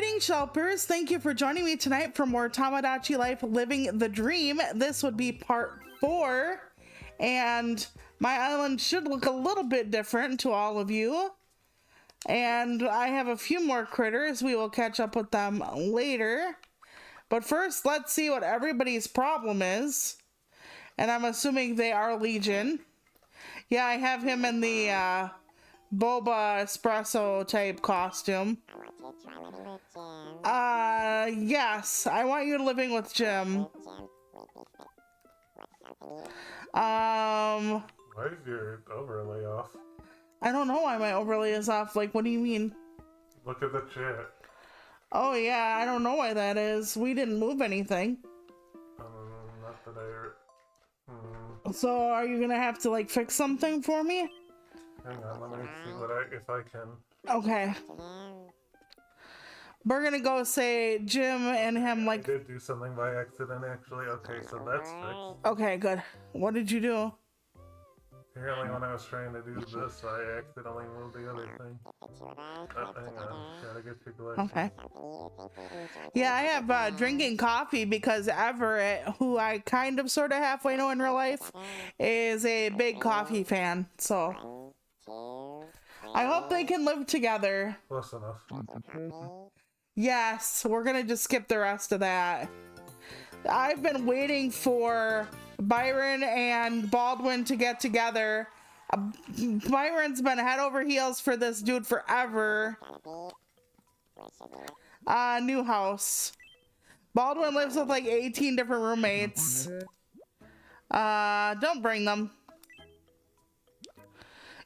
Greetings, Shelpers. Thank you for joining me tonight for more Tomodachi Life Living the Dream. This would be part 4, and my island should look a little bit different to all of you. And I have a few more critters. We will catch up with them later. But first, let's see what everybody's problem is. And I'm assuming they are Legion. Yeah, I have him in the boba espresso type costume. Yes, I want you living with Jim. Why is your overlay off? I don't know why my overlay is off. Like, what do you mean? Look at the chat. Oh yeah, I don't know why that is. We didn't move anything. Not that I... So are you gonna have to like fix something for me? Hang on, let me see if I can. Okay. We're gonna go say Jim and him like... I did do something by accident actually. Okay, so that's fixed. Okay, good. What did you do? Apparently when I was trying to do this, I accidentally moved the other thing. Oh, hang on. Gotta get your glass. Okay. Yeah, I have drinking coffee because Everett, who I kind of sort of halfway know in real life, is a big coffee fan. So I hope they can live together. Close enough. Yes, we're gonna just skip the rest of that. I've been waiting for Byron and Baldwin to get together. Byron's been head over heels for this dude forever. New house. Baldwin lives with like 18 different roommates. Don't bring them.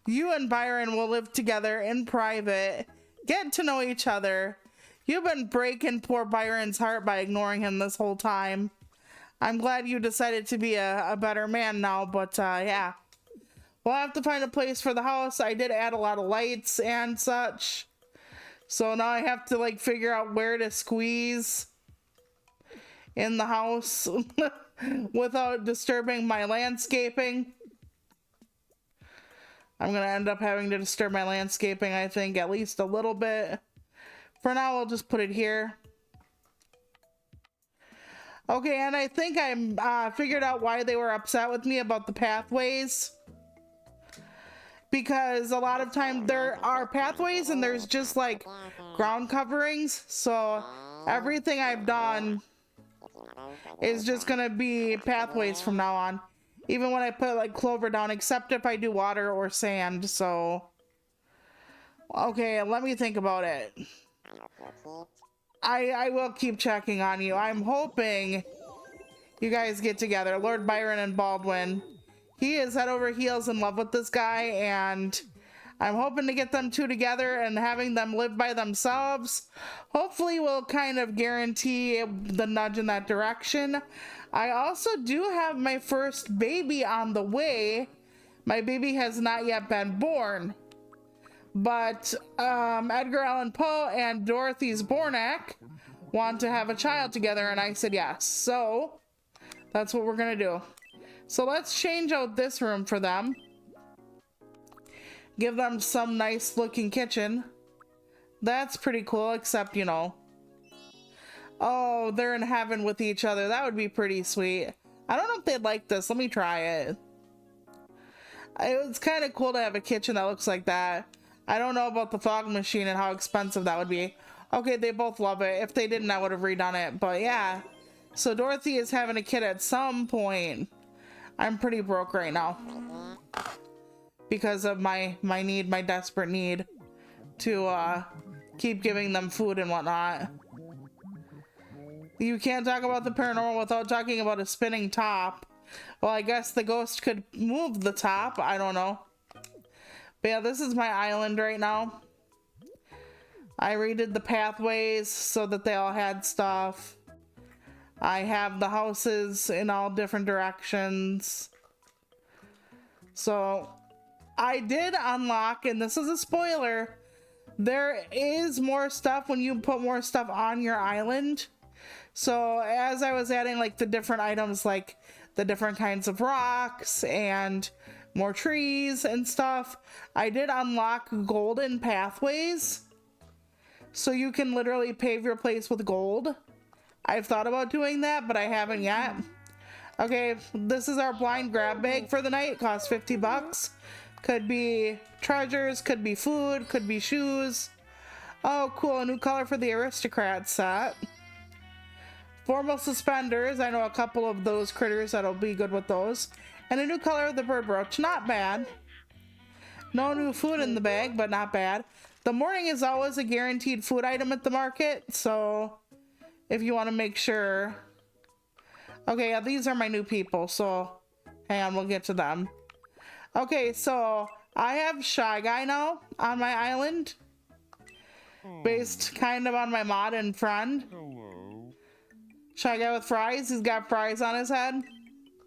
You and Byron will live together in private. Get to know each other. You've been breaking poor Byron's heart by ignoring him this whole time. I'm glad you decided to be a better man now, but yeah. We'll have to find a place for the house. I did add a lot of lights and such. So now I have to like figure out where to squeeze in the house without disturbing my landscaping. I'm gonna end up having to disturb my landscaping, I think, at least a little bit. For now, I'll just put it here. Okay, and I think I figured out why they were upset with me about the pathways. Because a lot of times there are pathways and there's just like ground coverings. So everything I've done is just gonna be pathways from now on. Even when I put like clover down, except if I do water or sand. So, okay, let me think about it. I will keep checking on you. I'm hoping you guys get together. Lord Byron and Baldwin. He is head over heels in love with this guy, and I'm hoping to get them two together and having them live by themselves. Hopefully will kind of guarantee the nudge in that direction. I also do have my first baby on the way. My baby has not yet been born. But Edgar Allan Poe and Dorothy Zbornak want to have a child together, and I said yes. So that's what we're gonna do. So let's change out this room for them. Give them some nice looking kitchen. That's pretty cool, except, you know. Oh, they're in heaven with each other. That would be pretty sweet. I don't know if they'd like this. Let me try it. It's kind of cool to have a kitchen that looks like that. I don't know about the fog machine and how expensive that would be. Okay, they both love it. If they didn't, I would have redone it. But yeah. So Dorothy is having a kid at some point. I'm pretty broke right now. Because of my need, my desperate need to keep giving them food and whatnot. You can't talk about the paranormal without talking about a spinning top. Well, I guess the ghost could move the top. I don't know. But yeah, this is my island right now. I redid the pathways so that they all had stuff. I have the houses in all different directions. So I did unlock, and this is a spoiler, there is more stuff when you put more stuff on your island. So as I was adding like the different items, like the different kinds of rocks and more trees and stuff, I did unlock golden pathways. so you can literally pave your place with gold. I've thought about doing that, but I haven't yet. Okay, this is our blind grab bag for the night. It costs 50 bucks. Could be treasures, could be food, could be shoes. Oh, cool, a new color for the aristocrat set. Formal suspenders, I know a couple of those critters that'll be good with those. And a new color of the bird brooch, not bad. No new food in the bag, but not bad. The morning is always a guaranteed food item at the market, so if you want to make sure. Okay, yeah, these are my new people, so hang on, we'll get to them. Okay, so I have Shy Guy now on my island, based kind of on my mod and friend. Hello. Shy Guy with fries, he's got fries on his head.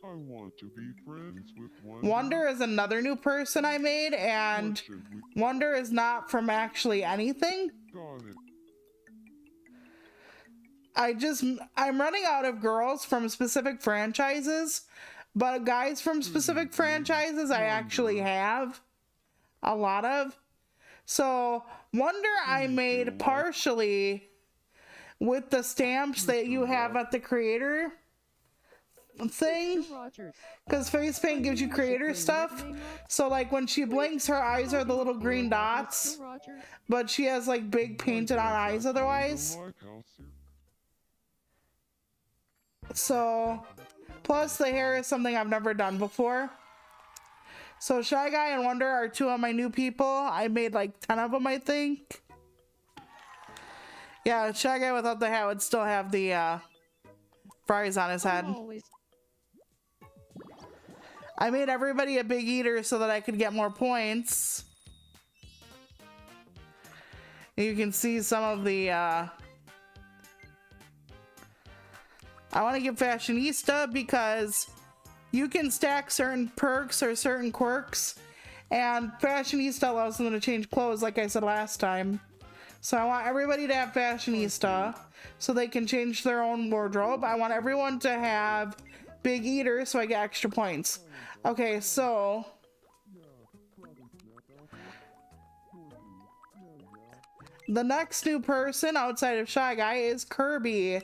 I want to be friends with Wonder. Wonder is another new person I made, and What should we Wonder is not from actually anything. got it? I'm running out of girls from specific franchises, but guys from specific franchises I actually have a lot of. So Wonder I made partially with the stamps that you have at the creator thing, because face paint gives you creator stuff. So like when she blinks, her eyes are the little green dots, but she has like big painted on eyes otherwise. So plus the hair is something I've never done before. So Shy Guy and Wonder are two of my new people. I made like 10 of them, I think. Yeah, Shy Guy without the hat would still have the fries on his head. I made everybody a big eater so that I could get more points. You can see some of the I want to give Fashionista because you can stack certain perks or certain quirks, and Fashionista allows them to change clothes like I said last time. So I want everybody to have Fashionista so they can change their own wardrobe. I want everyone to have Big Eater so I get extra points. Okay, so the next new person outside of Shy Guy is Kirby.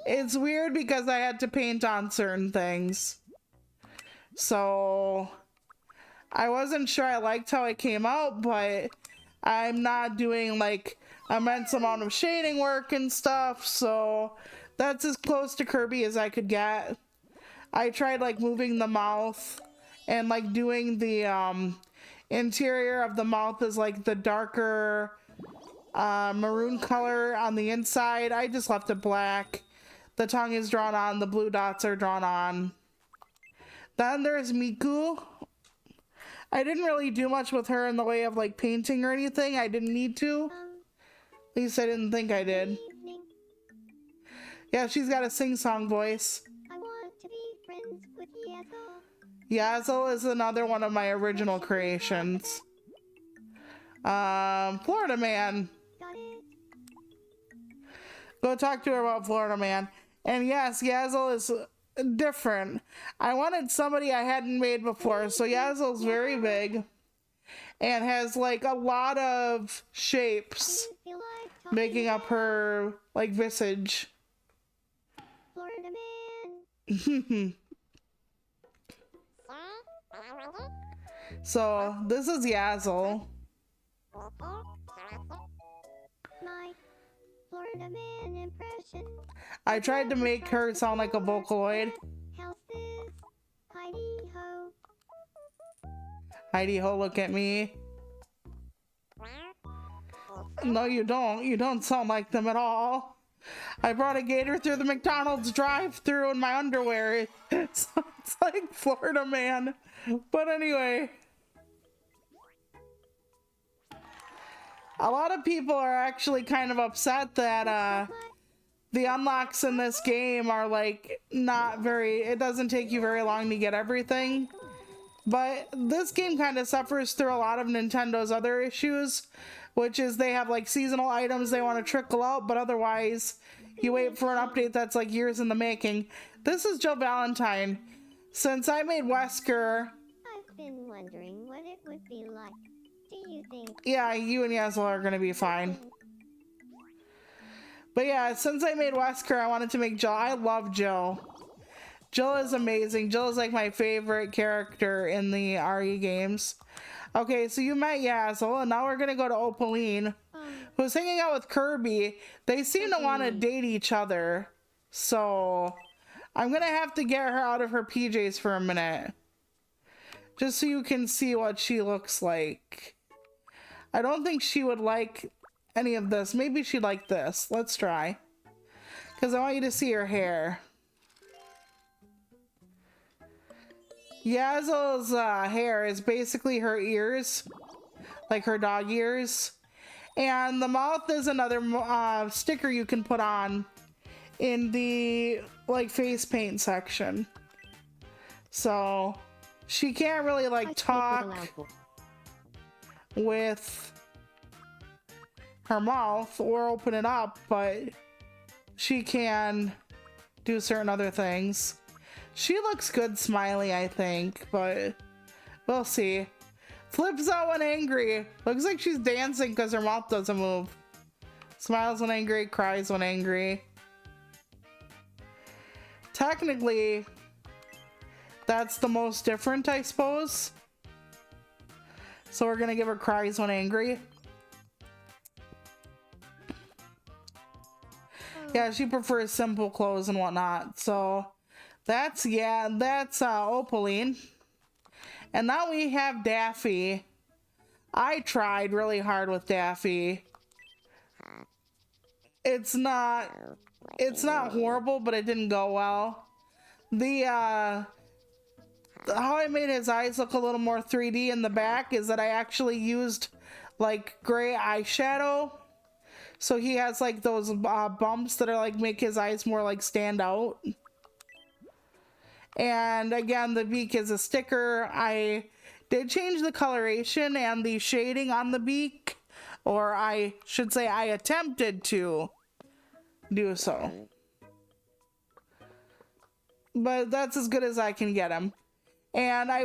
It's weird because I had to paint on certain things. So I wasn't sure I liked how it came out, but I'm not doing like immense amount of shading work and stuff, so that's as close to Kirby as I could get. I tried like moving the mouth and like doing the interior of the mouth is like the darker maroon color on the inside. I just left it black. The tongue is drawn on, the blue dots are drawn on. Then there's Miku. I didn't really do much with her in the way of like painting or anything. I didn't need to. At least I didn't think I did. Yeah, she's got a sing-song voice. I want to be friends with Yazzle. Yazzle is another one of my original creations. Florida Man. Got it. Go talk to her about Florida Man. And yes, Yazzle is different. I wanted somebody I hadn't made before, so Yazzle's very big and has like a lot of shapes Didn't feel like talking making up her like visage. Florida Man. So this is Yazzle. My Florida Man impression. I tried to make her sound like a Vocaloid. How's this? Heidi ho. Heidi ho, look at me. No, you don't. You don't sound like them at all. I brought a gator through the McDonald's drive-thru in my underwear. It sounds like Florida Man. But anyway. A lot of people are actually kind of upset that the unlocks in this game are like not very, it doesn't take you very long to get everything. But this game kind of suffers through a lot of Nintendo's other issues, which is they have like seasonal items they want to trickle out, but otherwise you wait for an update that's like years in the making. This is Joe Valentine. Since I made Wesker, I've been wondering what it would be like do you think? Yeah, you and Yazel are gonna be fine. But yeah, since I made Wesker, I wanted to make Jill. I love Jill. Jill is amazing. Jill is like my favorite character in the RE games. Okay, so you met Yazel, and now we're gonna go to Opaline, who's hanging out with Kirby. They seem to want to date each other, so I'm gonna have to get her out of her PJs for a minute, just so you can see what she looks like. I don't think she would like any of this. Maybe she'd like this. Let's try, because I want you to see her hair. Yazel's hair is basically her ears, like her dog ears. And the mouth is another sticker you can put on in the like face paint section. So she can't really like talk with her mouth or open it up, but she can do certain other things. She looks good smiley, I think, but we'll see. Flips out when angry. Looks like she's dancing because her mouth doesn't move. Smiles when angry, cries when angry. Technically, that's the most different, I suppose. So we're gonna give her cries when angry. Yeah, she prefers simple clothes and whatnot. So that's Opaline. And now we have Daffy. I tried really hard with Daffy. It's not horrible, but it didn't go well. How I made his eyes look a little more 3D in the back is that I actually used like gray eyeshadow. So he has like those bumps that are like make his eyes more like stand out. And again, the beak is a sticker. I did change the coloration and the shading on the beak, or I should say I attempted to do so. But that's as good as I can get him. And I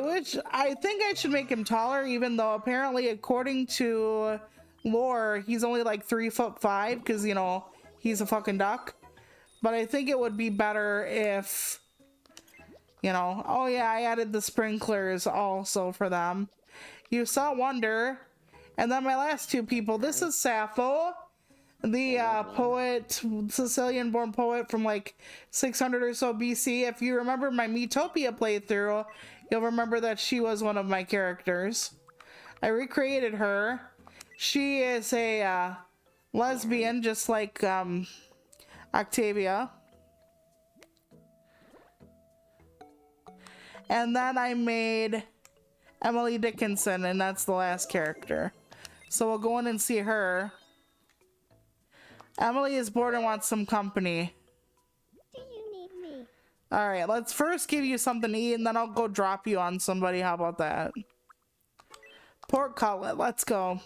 think I should make him taller, even though apparently according to lore, he's only like 3'5", because, you know, he's a fucking duck. But I think it would be better if, you know, oh yeah, I added the sprinklers also for them. You saw Wonder. And then my last two people, this is Sappho, the poet, Sicilian-born poet from like 600 or so BC. If you remember my Miitopia playthrough, you'll remember that she was one of my characters. I recreated her. She is a lesbian, just like Octavia. And then I made Emily Dickinson, and that's the last character. So we'll go in and see her. Emily is bored and wants some company. Do you need me? Alright, let's first give you something to eat, and then I'll go drop you on somebody. How about that? Pork cutlet, let's go.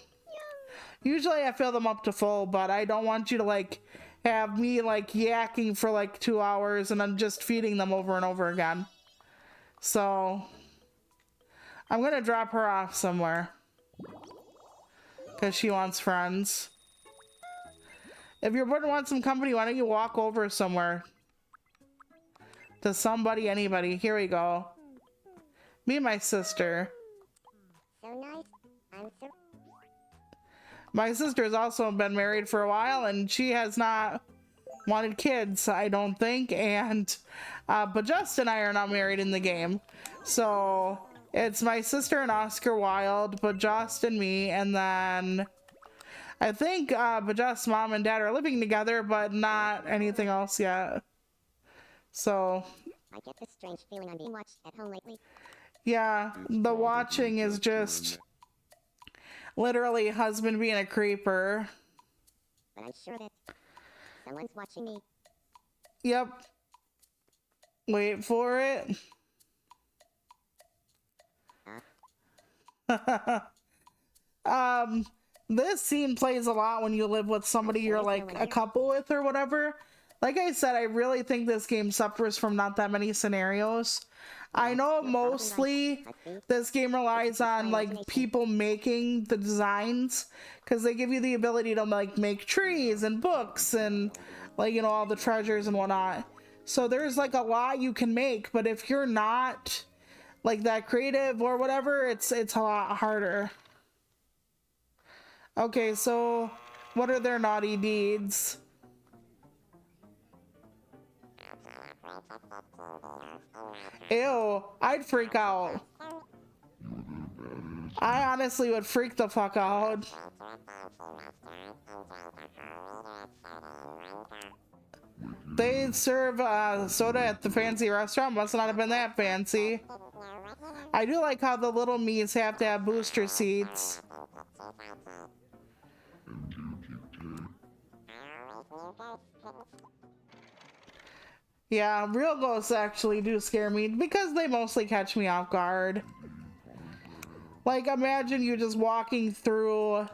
Usually I fill them up to full, but I don't want you to like have me like yakking for like 2 hours and I'm just feeding them over and over again. So I'm gonna drop her off somewhere because she wants friends. If you're bored and want some company, why don't you walk over somewhere to somebody, anybody? Here we go. Me and my sister. So nice. I'm so... My sister's also been married for a while, and she has not wanted kids, I don't think. And but Justin and I are not married in the game, so it's my sister and Oscar Wilde, but Just and me, and then I think Bajust's mom and dad are living together, but not anything else yet. So I get this strange feeling I'm being watched at home lately. yeah, the watching is just literally husband being a creeper. But I'm sure that someone's watching me. Yep. Wait for it. This scene plays a lot when you live with somebody you're like a couple with or whatever. Like I said, I really think this game suffers from not that many scenarios. I know mostly this game relies on like people making the designs because they give you the ability to like make trees and books and like, you know, all the treasures and whatnot. So there's like a lot you can make, but if you're not like that creative or whatever, it's a lot harder. Okay, so what are their naughty deeds? Ew, I'd freak out. I honestly would freak the fuck out. They serve soda at the fancy restaurant. Must not have been that fancy. I do like how the little me's have to have booster seats. Yeah, real ghosts actually do scare me because they mostly catch me off guard. Like, imagine you just walking through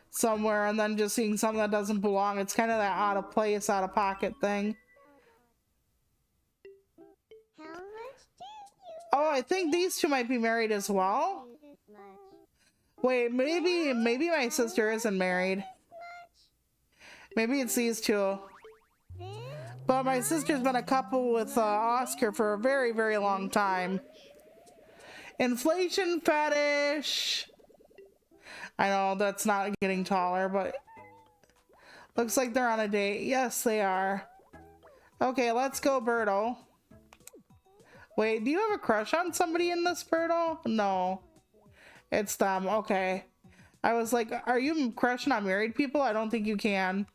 somewhere and then just seeing something that doesn't belong. It's kind of that out of place, out of pocket thing. How much do you Oh, I think these two might be married as well. this much? Wait, maybe my sister isn't married. Maybe it's these two. This But my sister's been a couple with Oscar for a very, very long time. Inflation fetish. I know that's not getting taller, but looks like they're on a date. Yes, they are. Okay, let's go, Birdo. Wait, do you have a crush on somebody in this, Birdo? No. It's them. Okay. I was like, are you crushing on married people? I don't think you can.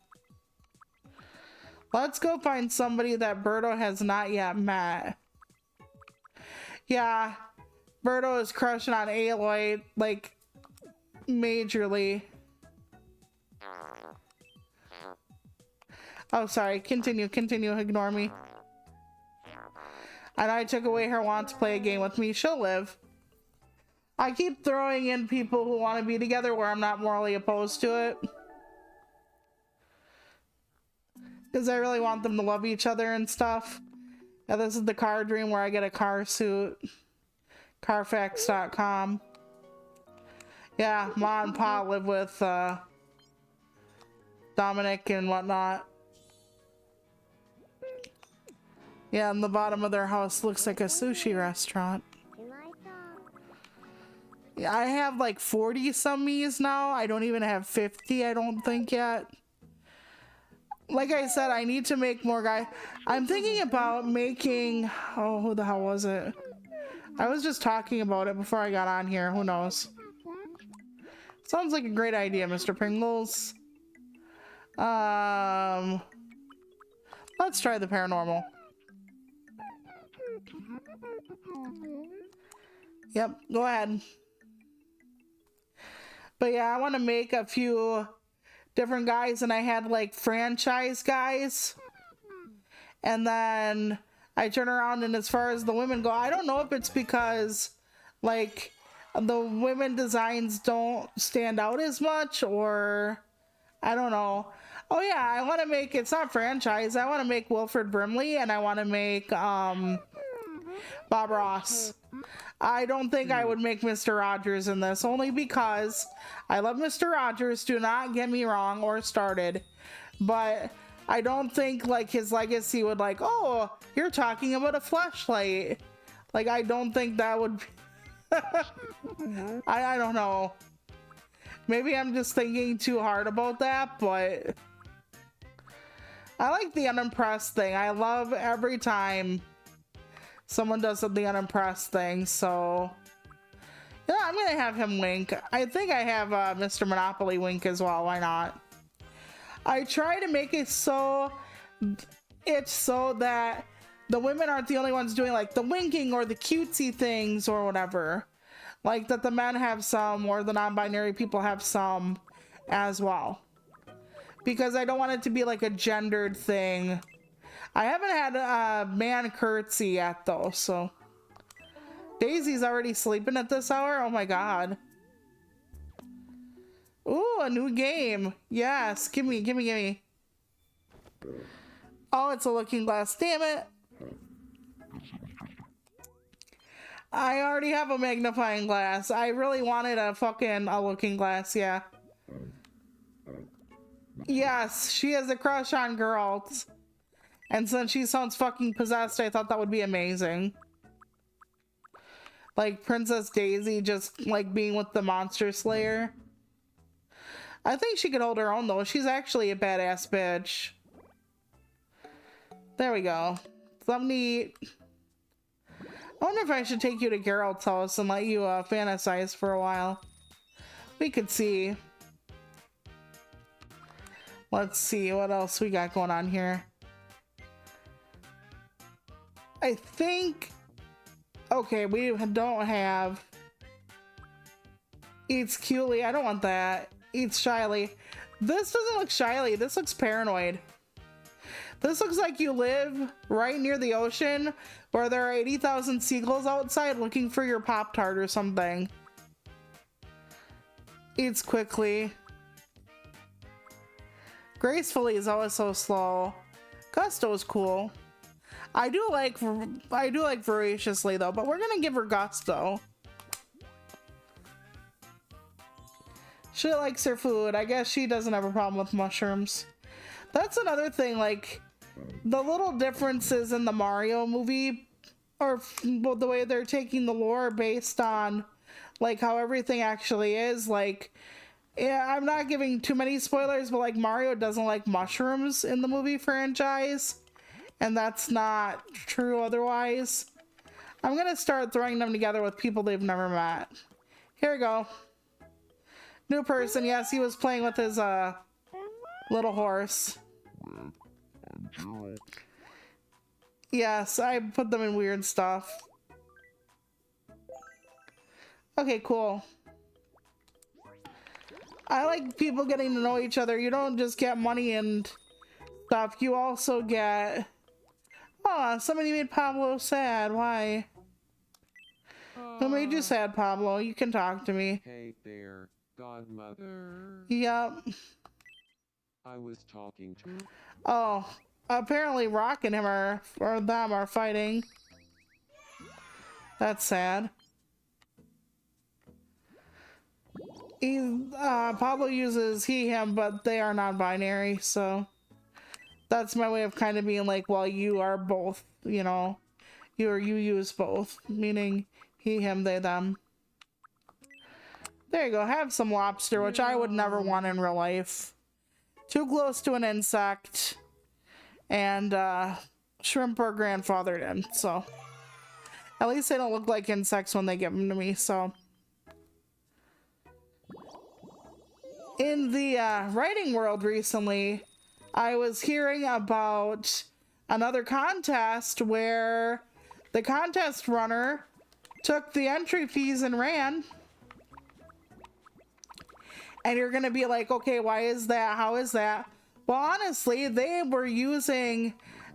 Let's go find somebody that Birdo has not yet met. Yeah, Birdo is crushing on Aloy, like, majorly. Oh, sorry. Continue, ignore me. And I took away her want to play a game with me. She'll live. I keep throwing in people who want to be together where I'm not morally opposed to it. Because I really want them to love each other and stuff. And this is the car dream where I get a car suit. Carfax.com. Yeah, Ma and Pa live with Dominic and whatnot. Yeah, and the bottom of their house looks like a sushi restaurant. to my thumb. Yeah, I have like 40 some Mii's now. I don't even have 50, I don't think yet. Like I said, I need to make more guys. I'm thinking about making... Oh, who the hell was it? I was just talking about it before I got on here. Who knows? Sounds like a great idea, Mr. Pringles. Let's try the paranormal. Yep, go ahead. But yeah, I want to make a few different guys, and I had like franchise guys. And then I turn around, and as far as the women go, I don't know if it's because like the women designs don't stand out as much, or I don't know. Oh yeah, I want to make, it's not franchise, I want to make Wilfred Brimley, and I want to make Bob Ross. I don't think I would make Mr. Rogers in this, only because I love Mr. Rogers, do not get me wrong or started, but I don't think like his legacy would like, oh, you're talking about a fleshlight. Like, I don't think that would I don't know. Maybe I'm just thinking too hard about that, but I like the unimpressed thing. I love every time someone does the unimpressed thing, so yeah, I'm gonna have him wink. I think I have Mr. Monopoly wink as well. Why not? I try to make it so that the women aren't the only ones doing like the winking or the cutesy things or whatever. Like that the men have some, or the non-binary people have some as well. Because I don't want it to be like a gendered thing. I haven't had a man curtsy yet though, so. Daisy's already sleeping at this hour? Oh my god. Ooh, a new game. Yes, gimme. Oh, it's a looking glass. Damn it. I already have a magnifying glass. I really wanted a looking glass, yeah. Yes, she has a crush on girls. And since she sounds fucking possessed, I thought that would be amazing. Like Princess Daisy just like being with the monster slayer. I think she could hold her own though. She's actually a badass bitch. There we go. So neat. I wonder if I should take you to Geralt's house and let you fantasize for a while. We could see. Let's see what else we got going on here. I think... Okay, we don't have... Eats cutely. I don't want that. Eats shyly. This doesn't look shyly. This looks paranoid. This looks like you live right near the ocean where there are 80,000 seagulls outside looking for your Pop-Tart or something. Eats quickly. Gracefully is always so slow. Gusto is cool. I do like voraciously though, but we're gonna give her gusto. She likes her food. I guess she doesn't have a problem with mushrooms. That's another thing, like the little differences in the Mario movie, or the way they're taking the lore based on like how everything actually is. Like, yeah, I'm not giving too many spoilers, but like Mario doesn't like mushrooms in the movie franchise, and that's not true otherwise. I'm gonna start throwing them together with people they've never met. Here we go. New person. Yes, he was playing with his little horse. Yes, I put them in weird stuff. Okay, cool. I like people getting to know each other. You don't just get money and stuff. You also get... Oh, somebody made Pablo sad. Why? Who made you sad, Pablo? You can talk to me. Hey there, godmother. Yep. I was talking to... Oh, apparently Rock and him are fighting. That's sad. Pablo uses he, him, but they are non-binary, so that's my way of kind of being like, well, you are both, you know, you use both, meaning he, him, they, them. There you go. Have some lobster, which I would never want in real life. Too close to an insect, and shrimp are grandfathered in, so at least they don't look like insects when they give them to me. So in the writing world recently, I was hearing about another contest where the contest runner took the entry fees and ran. And you're gonna be like, okay, why is that? How is that? Well, honestly, they were using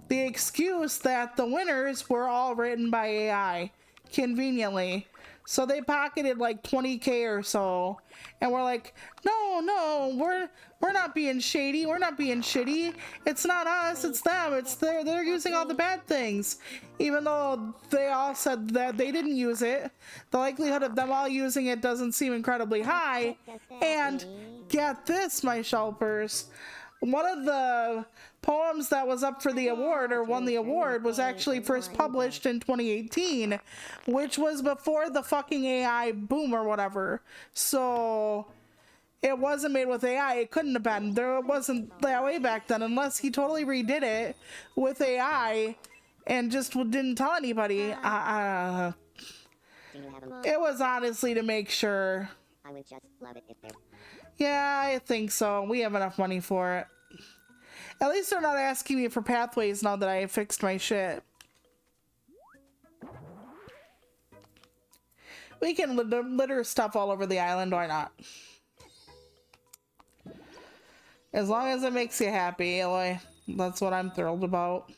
the excuse that the winners were all written by AI, conveniently. So they pocketed like 20K or so, and we're like, no, we're not being shady. We're not being shitty. It's not us. It's them. It's they're using all the bad things, even though they all said that they didn't use it. The likelihood of them all using it doesn't seem incredibly high. And get this, my shelpers. One of the poems that was up for the award, or won the award, was actually first published in 2018, which was before the fucking AI boom or whatever. So it wasn't made with AI. It couldn't have been. There wasn't that way back then, unless he totally redid it with AI and just didn't tell anybody. It was honestly to make sure. I would just love it if there... Yeah, I think so. We have enough money for it. At least they're not asking me for pathways now that I fixed my shit. We can litter stuff all over the island, why not? As long as it makes you happy, Aloy. That's what I'm thrilled about.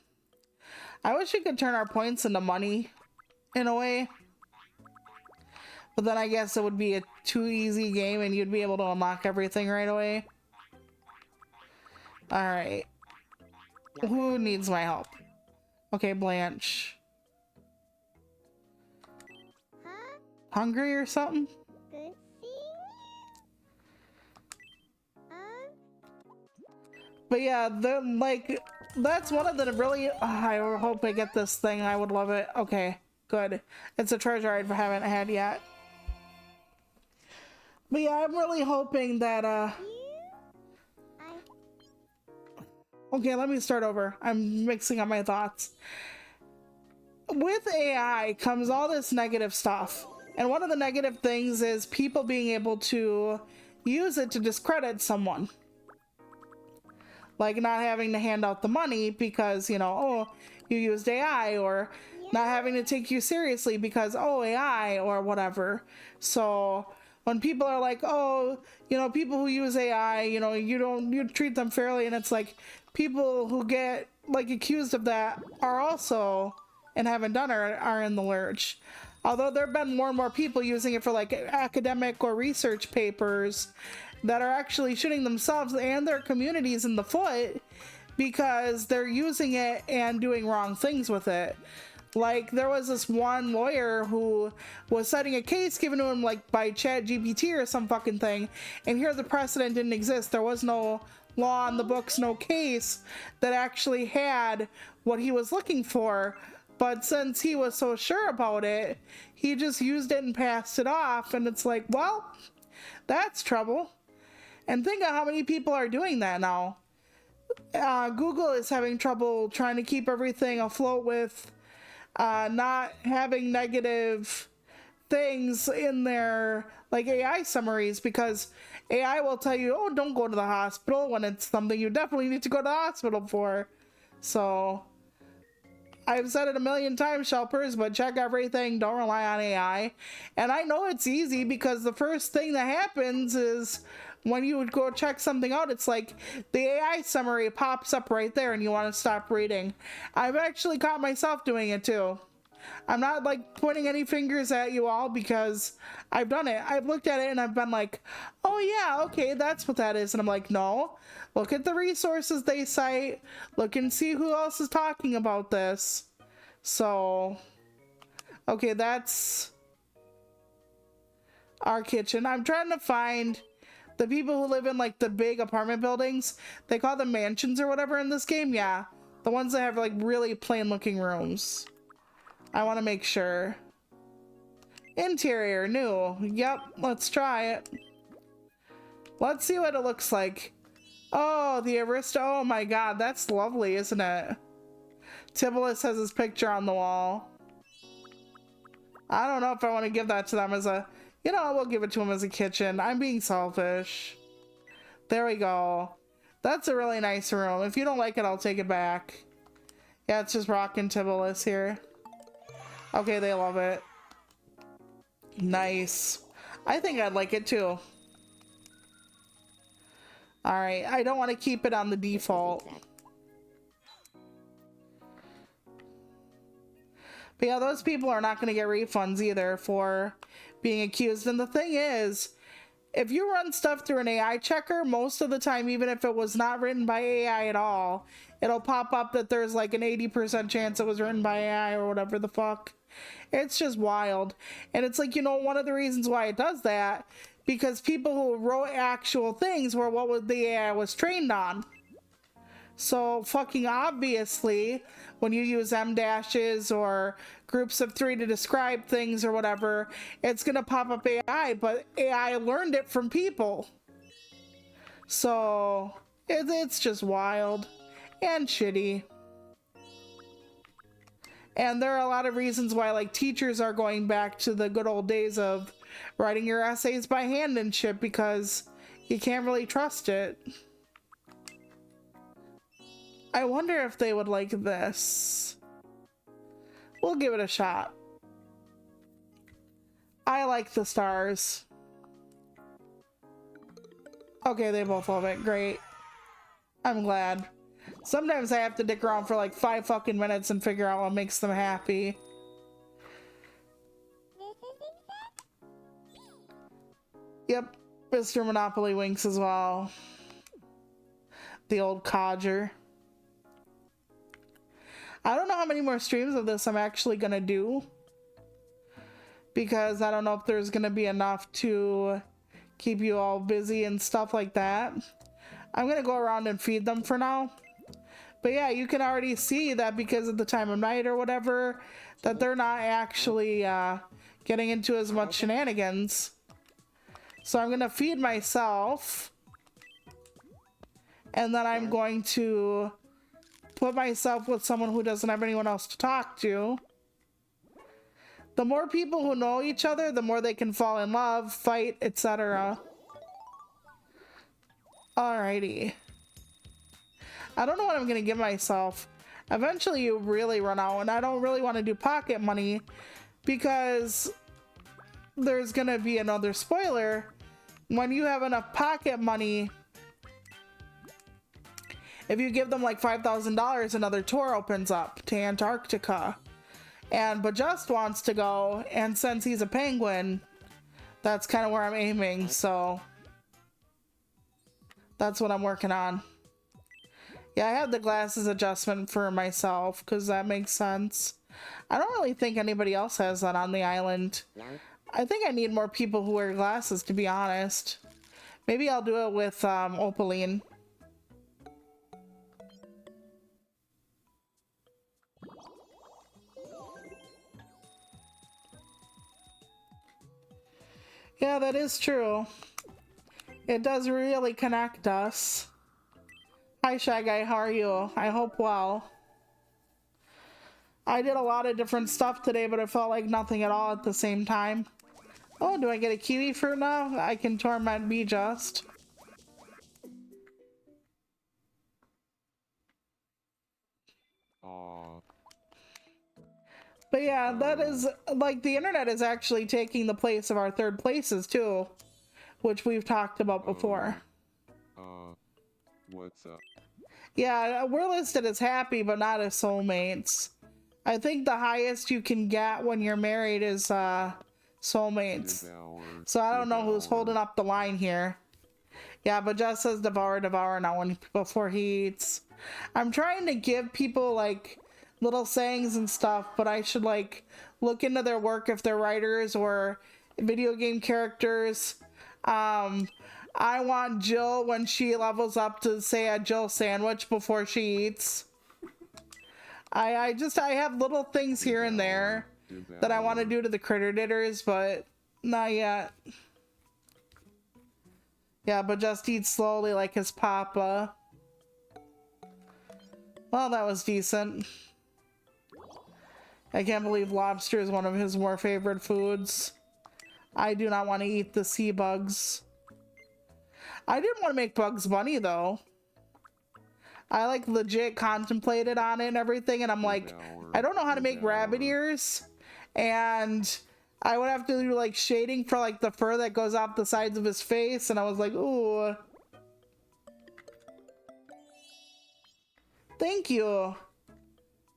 I wish we could turn our points into money, in a way. But then I guess it would be a too easy game and you'd be able to unlock everything right away. Alright. Who needs my help? Okay, Blanche. Huh? Hungry or something? Good seeing But yeah, they're like, that's one of the really, I hope I get this thing. I would love it. Okay, good. It's a treasure I haven't had yet. But yeah, I'm really hoping that, okay, let me start over. I'm mixing up my thoughts. With AI comes all this negative stuff. And one of the negative things is people being able to use it to discredit someone. Like not having to hand out the money because, you know, oh, you used AI, or not having to take you seriously because, oh, AI or whatever. So when people are like, oh, you know, people who use AI, you know, you treat them fairly, and it's like people who get like accused of that are also and haven't done are in the lurch. Although there have been more and more people using it for like academic or research papers that are actually shooting themselves and their communities in the foot because they're using it and doing wrong things with it. Like there was this one lawyer who was setting a case given to him like by Chat GPT or some fucking thing, and here the precedent didn't exist. There was no law in the books, no case that actually had what he was looking for. But since he was so sure about it, he just used it and passed it off, and it's like, well, that's trouble. And think of how many people are doing that now. Google is having trouble trying to keep everything afloat with not having negative things in their like AI summaries, because AI will tell you, oh, don't go to the hospital when it's something you definitely need to go to the hospital for. So I've said it a million times, Shelpers, but check everything. Don't rely on AI. And I know it's easy because the first thing that happens is when you would go check something out, it's like the AI summary pops up right there and you want to stop reading. I've actually caught myself doing it too. I'm not like pointing any fingers at you all because I've done it. I've looked at it and I've been like, oh yeah, okay, that's what that is. And I'm like, no, look at the resources they cite. Look and see who else is talking about this. So, okay, that's our kitchen. I'm trying to find the people who live in like the big apartment buildings. They call them mansions or whatever in this game. Yeah, the ones that have like really plain looking rooms. I want to make sure. Interior, new. Yep, let's try it. Let's see what it looks like. Oh, the Arista. Oh my god, that's lovely, isn't it? Tibullus has his picture on the wall. I don't know if I want to give that to them as a... You know, we'll give it to him as a kitchen. I'm being selfish. There we go. That's a really nice room. If you don't like it, I'll take it back. Yeah, it's just rockin' Tibullus here. Okay, they love it. Nice. I think I'd like it too. Alright, I don't want to keep it on the default. But yeah, those people are not going to get refunds either for being accused. And the thing is, if you run stuff through an AI checker, most of the time, even if it was not written by AI at all, it'll pop up that there's like an 80% chance it was written by AI or whatever the fuck. It's just wild. And it's like, you know, one of the reasons why it does that, because people who wrote actual things were what the AI was trained on. So fucking obviously, when you use M dashes or groups of 3 to describe things or whatever, it's gonna pop up AI, but AI learned it from people. So it's just wild and shitty. And there are a lot of reasons why like teachers are going back to the good old days of writing your essays by hand and shit, because you can't really trust it. I wonder if they would like this. We'll give it a shot. I like the stars. Okay, they both love it. Great. I'm glad. Sometimes I have to dick around for like 5 fucking minutes and figure out what makes them happy. Yep, Mr. Monopoly winks as well. The old codger. I don't know how many more streams of this I'm actually gonna do, because I don't know if there's gonna be enough to keep you all busy and stuff like that. I'm gonna go around and feed them for now. But yeah, you can already see that because of the time of night or whatever, that they're not actually getting into as much shenanigans. So I'm gonna feed myself, and then I'm going to put myself with someone who doesn't have anyone else to talk to. The more people who know each other, the more they can fall in love, fight, etc. Alrighty. I don't know what I'm gonna give myself. Eventually you really run out, and I don't really want to do pocket money because there's gonna be another spoiler. When you have enough pocket money, if you give them like $5,000, another tour opens up to Antarctica. And Bajust wants to go, and since he's a penguin, that's kind of where I'm aiming, so that's what I'm working on. Yeah, I have the glasses adjustment for myself because that makes sense. I don't really think anybody else has that on the island. I think I need more people who wear glasses, to be honest. Maybe I'll do it with Opaline. Yeah, that is true. It does really connect us. Hi, Shy Guy, how are you? I hope well. I did a lot of different stuff today, but it felt like nothing at all at the same time. Oh, do I get a kiwi fruit now? I can torment me just. But yeah, that is, like, the internet is actually taking the place of our third places too, which we've talked about before. What's up? Yeah, we're listed as happy, but not as soulmates. I think the highest you can get when you're married is soulmates. So I don't know who's holding up the line here. Yeah, but Jess says devour now before he eats. I'm trying to give people like little sayings and stuff, but I should like look into their work if they're writers or video game characters. I want Jill, when she levels up, to say a Jill sandwich before she eats. I have little things here and there that I want to do to the critter ditters, but not yet. Yeah, but just eat slowly like his papa. Well, that was decent. I can't believe lobster is one of his more favorite foods. I do not want to eat the sea bugs. I didn't want to make Bugs Bunny though. I like legit contemplated on it and everything, and I'm like, I don't know how to make rabbit ears, and I would have to do like shading for like the fur that goes off the sides of his face, and I was like, ooh. Thank you.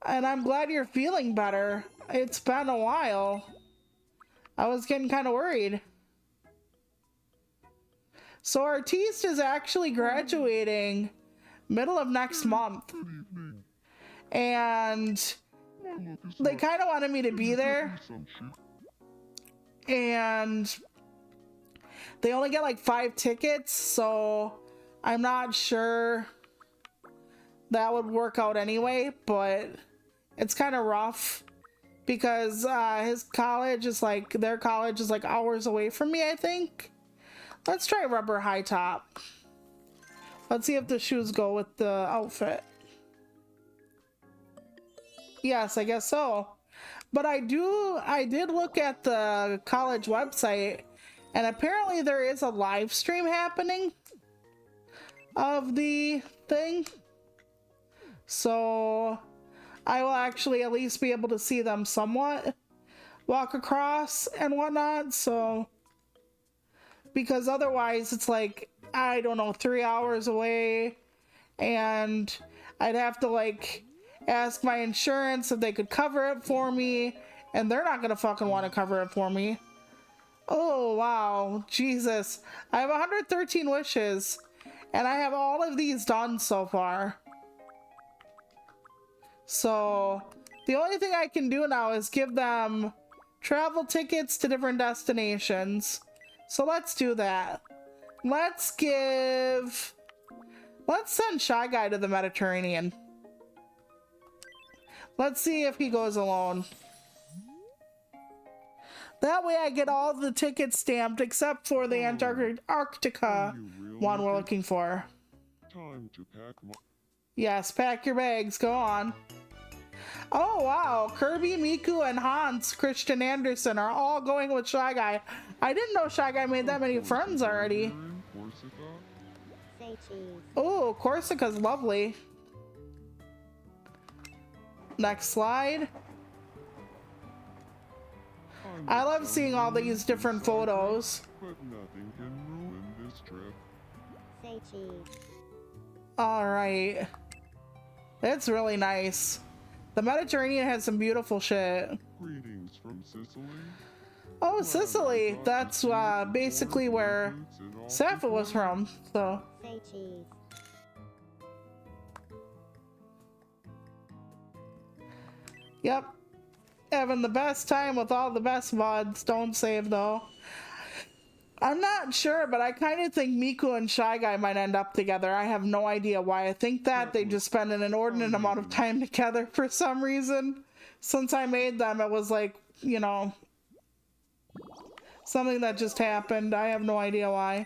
And I'm glad you're feeling better. It's been a while. I was getting kind of worried. So Artiste is actually graduating middle of next month. And they kind of wanted me to be there. And they only get like 5 tickets, so I'm not sure that would work out anyway, but it's kind of rough because his college is like, their college is like hours away from me, I think. Let's try rubber high top. Let's see if the shoes go with the outfit. Yes, I guess so. But I did look at the college website, and apparently there is a live stream happening of the thing. So I will actually at least be able to see them somewhat walk across and whatnot, so because otherwise it's like, I don't know, 3 hours away, and I'd have to like ask my insurance if they could cover it for me, and they're not gonna fucking want to cover it for me. Oh wow, Jesus, I have 113 wishes and I have all of these done so far. So the only thing I can do now is give them travel tickets to different destinations. So let's do that. Let's send Shy Guy to the Mediterranean. Let's see if he goes alone. That way I get all the tickets stamped except for the Antarctica one we're looking for. Time to pack my... Yes, pack your bags. Go on. Oh, wow. Kirby, Miku, and Hans Christian Andersen are all going with Shy Guy. I didn't know Shy Guy made that many friends already. Say cheese. Oh, Corsica's lovely. Next slide. I love seeing all these different photos. But nothing can ruin this trip. Say cheese. All right. It's really nice. The Mediterranean has some beautiful shit. Greetings from Sicily. Oh, Sicily. That's basically where Sappho was from. So. Say cheese. Yep. Having the best time with all the best mods. Don't save though. I'm not sure, but I kind of think Miku and Shy Guy might end up together. I have no idea why I think that. They just spend an inordinate amount of time together for some reason. Since I made them, it was like, you know, something that just happened. I have no idea why.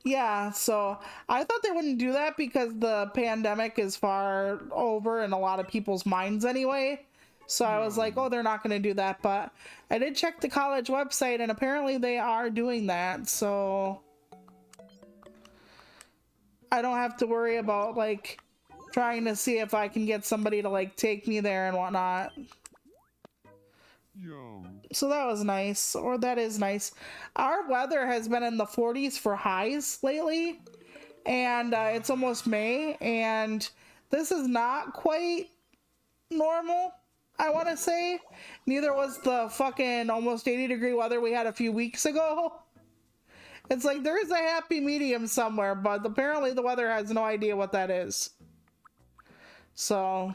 Yeah, so I thought they wouldn't do that because the pandemic is far over in a lot of people's minds anyway. So I was like, oh, they're not going to do that. But I did check the college website and apparently they are doing that. So I don't have to worry about like trying to see if I can get somebody to like take me there and whatnot. Yum. So that was nice, or that is nice. Our weather has been in the 40s for highs lately, and it's almost May, and this is not quite normal, I want to say. Neither was the fucking almost 80-degree weather we had a few weeks ago. It's like there is a happy medium somewhere, but apparently the weather has no idea what that is. So,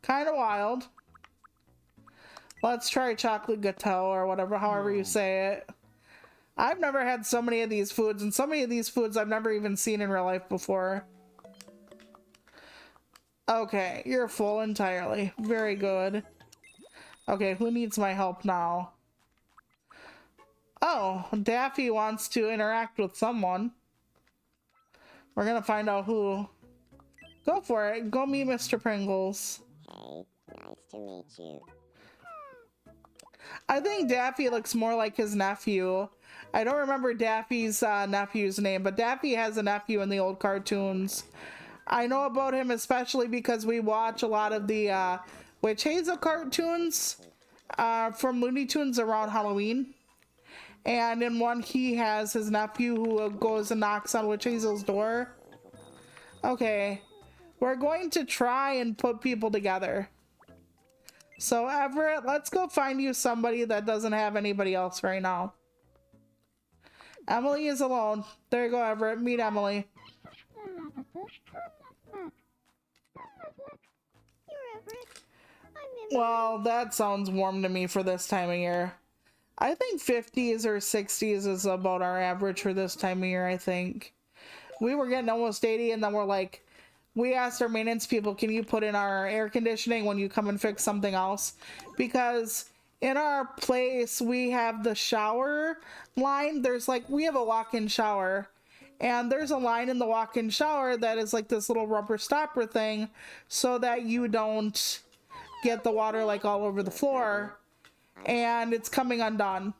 kind of wild. Let's try chocolate gâteau or whatever, however you say it. I've never had so many of these foods, and so many of these foods I've never even seen in real life before. Okay, you're full entirely. Very good. Okay, who needs my help now? Oh, Daffy wants to interact with someone. We're gonna find out who. Go for it. Go meet Mr. Pringles. Hey, nice to meet you. I think Daffy looks more like his nephew. I don't remember Daffy's nephew's name, but Daffy has a nephew in the old cartoons. I know about him especially because we watch a lot of the Witch Hazel cartoons from Looney Tunes around Halloween. And in one, he has his nephew who goes and knocks on Witch Hazel's door. Okay, we're going to try and put people together. So Everett, let's go find you somebody that doesn't have anybody else right now. Emily is alone. There you go, Everett. Meet Emily. You're Everett. I'm Emily. Well, that sounds warm to me for this time of year. I think 50s or 60s is about our average for this time of year, I think. We were getting almost 80 and then we're like, we asked our maintenance people, can you put in our air conditioning when you come and fix something else? Because in our place, we have the shower line. There's like, we have a walk-in shower. And there's a line in the walk-in shower that is like this little rubber stopper thing so that you don't get the water like all over the floor. And it's coming undone.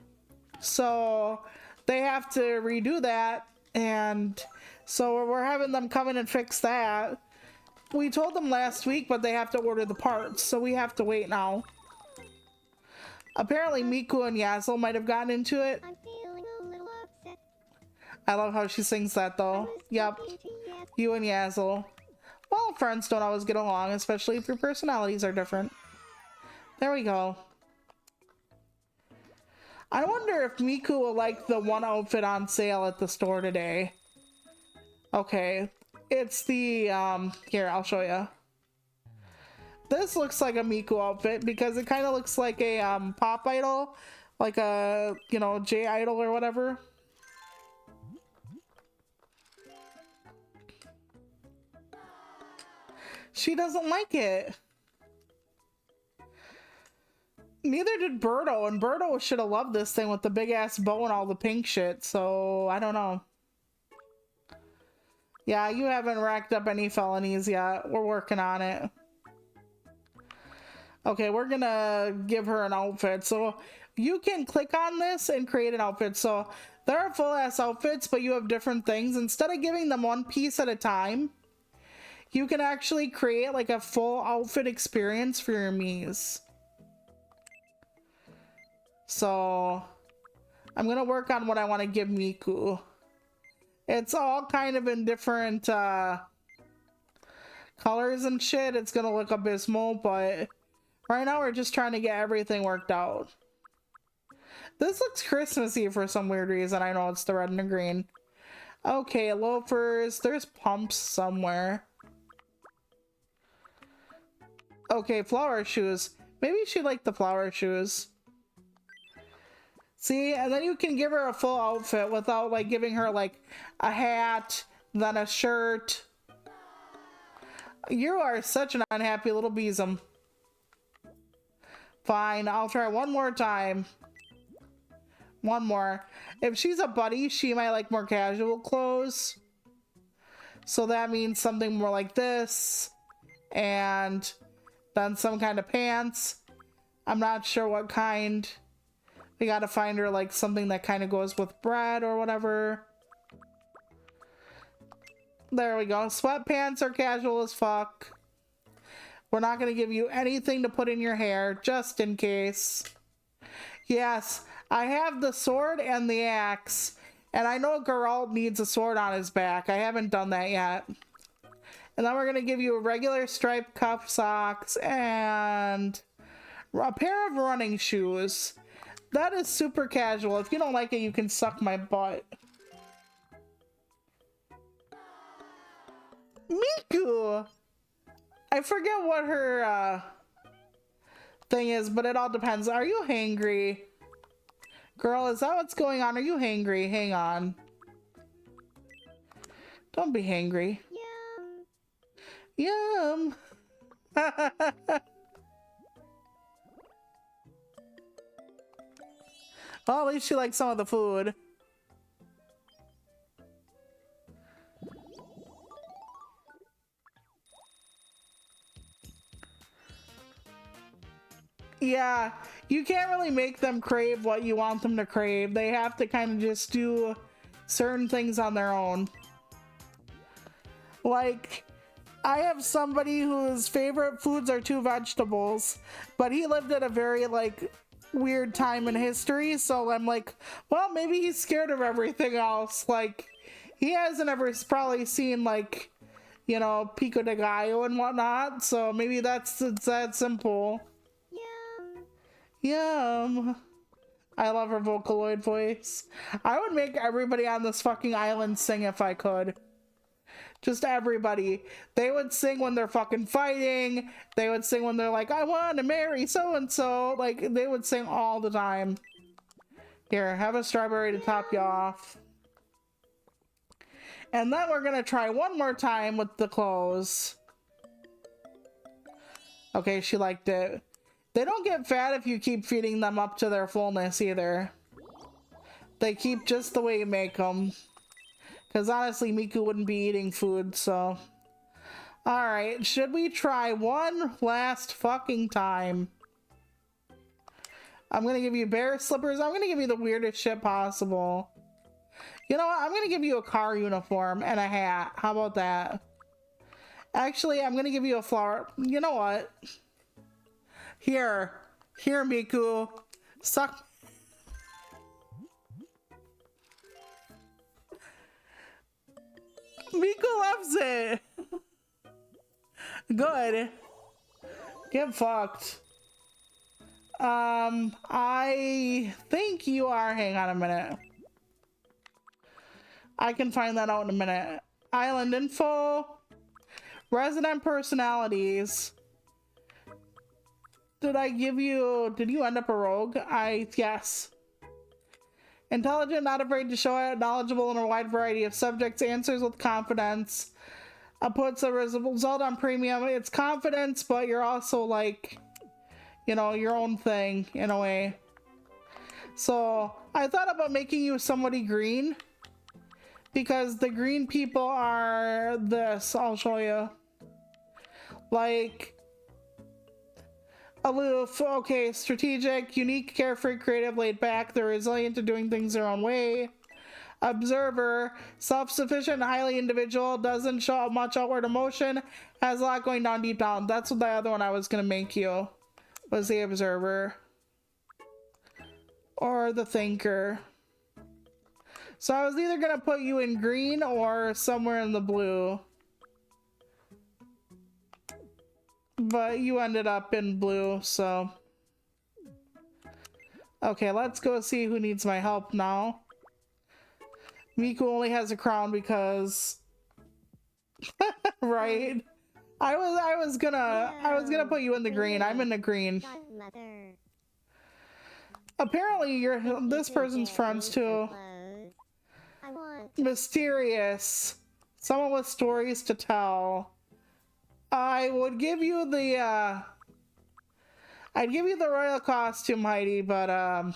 So they have to redo that. And so we're having them come in and fix that. We told them last week, but they have to order the parts, so we have to wait now. Apparently Miku and Yazzle might have gotten into it. I'm feeling a little upset. I love how she sings that though. Yep, Talking to Yes. you and Yazzle. Well, friends don't always get along, especially if your personalities are different. There we go. I wonder if Miku will like the one outfit on sale at the store today. Okay, it's the, here, I'll show you. This looks like a Miku outfit because it kind of looks like a, pop idol, like a, you know, J idol or whatever. She doesn't like it. Neither did Birdo, and Birdo should have loved this thing with the big ass bow and all the pink shit, so I don't know. Yeah, you haven't racked up any felonies yet. We're working on it. Okay, we're gonna give her an outfit. So you can click on this and create an outfit. So there are full ass outfits, but you have different things. Instead of giving them one piece at a time, you can actually create like a full outfit experience for your Miis. So I'm gonna work on what I want to give Miku. It's all kind of in different colors and shit. It's gonna look abysmal, but right now we're just trying to get everything worked out. This looks Christmassy for some weird reason. I know it's the red and the green. Okay, loafers. There's pumps somewhere. Okay, flower shoes. Maybe she liked the flower shoes. See, and then you can give her a full outfit without like giving her like a hat, then a shirt. You are such an unhappy little besom. Fine, I'll try one more time. One more. If she's a buddy, she might like more casual clothes. So that means something more like this. And then some kind of pants. I'm not sure what kind. We gotta find her like something that kind of goes with bread or whatever. There we go. Sweatpants are casual as fuck. We're not gonna give you anything to put in your hair, just in case. Yes, I have the sword and the axe. And I know Geralt needs a sword on his back. I haven't done that yet. And then we're gonna give you a regular striped cuff socks and a pair of running shoes. That is super casual. If you don't like it, you can suck my butt. Miku! I forget what her thing is, but it all depends. Are you hangry? Girl, is that what's going on? Are you hangry? Hang on. Don't be hangry. Yum. Yum! Well, at least she likes some of the food. Yeah, you can't really make them crave what you want them to crave. They have to kind of just do certain things on their own. Like, I have somebody whose favorite foods are two vegetables, but he lived at a very, like, weird time in history, so I'm like, well, maybe he's scared of everything else. Like, he hasn't ever probably seen, like, you know, Pico de Gallo and whatnot, so maybe it's that simple. Yum. I love her Vocaloid voice. I would make everybody on this fucking island sing if I could. Just everybody. They would sing when they're fucking fighting. They would sing when they're like, I want to marry so-and-so. Like, they would sing all the time. Here, have a strawberry to top you off. And then we're gonna try one more time with the clothes. Okay, she liked it. They don't get fat if you keep feeding them up to their fullness either. They keep just the way you make them. Because honestly, Miku wouldn't be eating food, so. Alright, should we try one last fucking time? I'm gonna give you bear slippers. I'm gonna give you the weirdest shit possible. You know what? I'm gonna give you a car uniform and a hat. How about that? Actually, I'm gonna give you a flower. You know what? Here, Miku. Suck. Miku loves it. Good. Get fucked. I think you are. Hang on a minute. I can find that out in a minute. Island info. Resident personalities. Did you end up a rogue? Yes. Intelligent, not afraid to show it, knowledgeable in a wide variety of subjects, answers with confidence. Puts a result on premium. It's confidence, but you're also like, you know, your own thing in a way. So I thought about making you somebody green because the green people are this. I'll show you. Like, aloof, okay, strategic, unique, carefree, creative, laid back, they're resilient to doing things their own way. Observer, self-sufficient, highly individual, doesn't show much outward emotion, has a lot going down deep down. That's what the other one I was gonna make you, was the observer. Or the thinker. So I was either gonna put you in green or somewhere in the blue. But you ended up in blue, so. Okay, let's go see who needs my help now. Miku only has a crown because right. I was gonna put you in the green. I'm in the green. Godmother. Apparently you're this person's friends too. I want Mysterious. Someone with stories to tell. I would give you the I'd give you the royal costume, Heidi, but I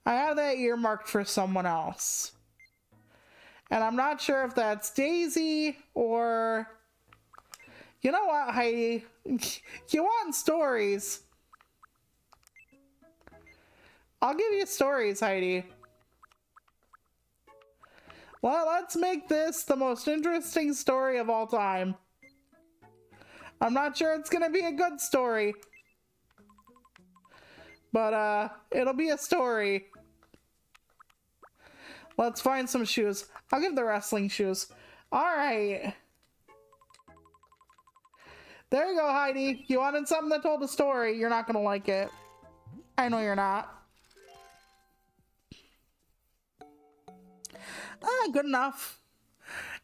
have that earmarked for someone else. And I'm not sure if that's Daisy or... You know what, Heidi? You want stories. I'll give you stories, Heidi. Well, let's make this the most interesting story of all time. I'm not sure it's gonna be a good story. But, it'll be a story. Let's find some shoes. I'll give the wrestling shoes. Alright. There you go, Heidi. You wanted something that told a story. You're not gonna like it. I know you're not. Good enough.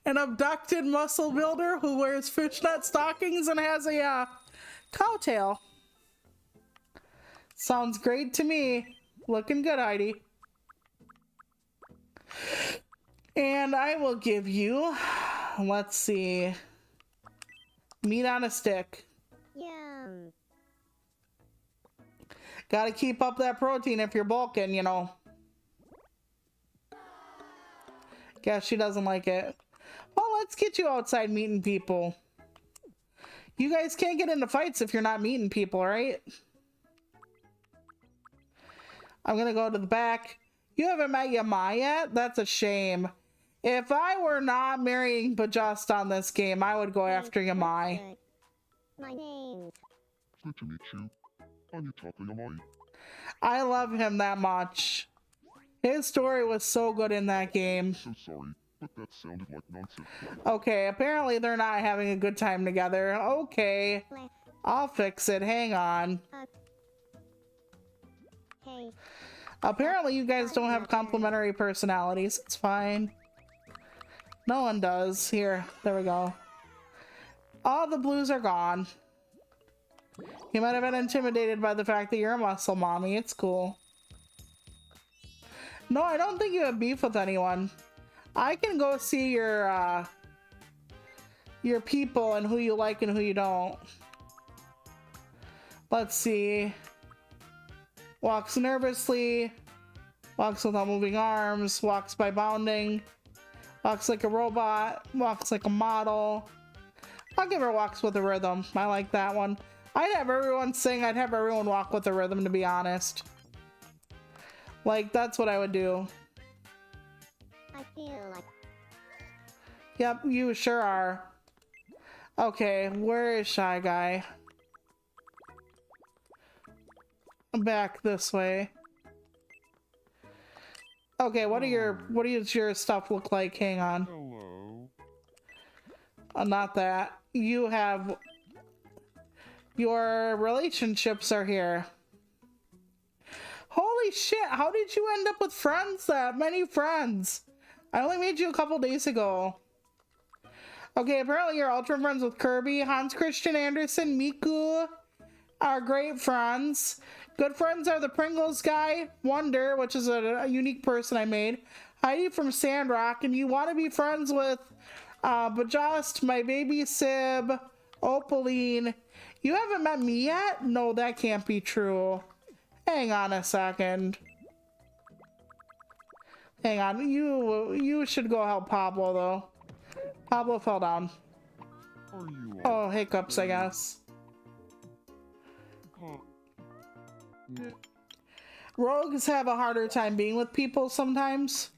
An abducted muscle builder who wears fishnet stockings and has a cow tail. Sounds great to me. Looking good, Heidi. And I will give you, let's see, meat on a stick. yum. Gotta keep up that protein if you're bulking, you know. Guess she doesn't like it. Well, let's get you outside meeting people. You guys can't get into fights if you're not meeting people, right? I'm gonna go to the back. You haven't met Yamai yet? That's a shame. If I were not marrying Bajust on this game, I would go after Yamai. My name's Good to meet you. I'm Yamai. I love him that much. His story was so good in that game. So sorry, but that sounded like nonsense. Okay, apparently they're not having a good time together. Okay, left. I'll fix it. Hang on. Hey, Apparently you guys don't have complementary personalities. It's fine. No one does. Here, there we go. All the blues are gone. You might have been intimidated by the fact that you're a muscle mommy. It's cool. No, I don't think you have beef with anyone. I can go see your people and who you like and who you don't. Let's see. Walks nervously. Walks without moving arms. Walks by bounding. Walks like a robot. Walks like a model. I'll give her walks with a rhythm. I like that one. I'd have everyone sing. I'd have everyone walk with a rhythm, to be honest. Like, that's what I would do. I feel like Yep, you sure are. Okay, where is Shy Guy? Back this way. Okay, what does your stuff look like? Hang on. Hello. Not that. You have... Your relationships are here. Holy shit, how did you end up with friends, that many friends? I only made you a couple days ago. Okay, apparently you're ultra friends with Kirby. Hans Christian Andersen, Miku are great friends. Good friends are the Pringles guy, Wonder, which is a unique person I made, Heidi from Sandrock, and you want to be friends with Bajust, my baby Sib, Opaline. You haven't met me yet? No, that can't be true. Hang on a second. Hang on, you should go help Pablo though. Pablo fell down. Are you Oh, hiccups, I guess. Rogues have a harder time being with people sometimes.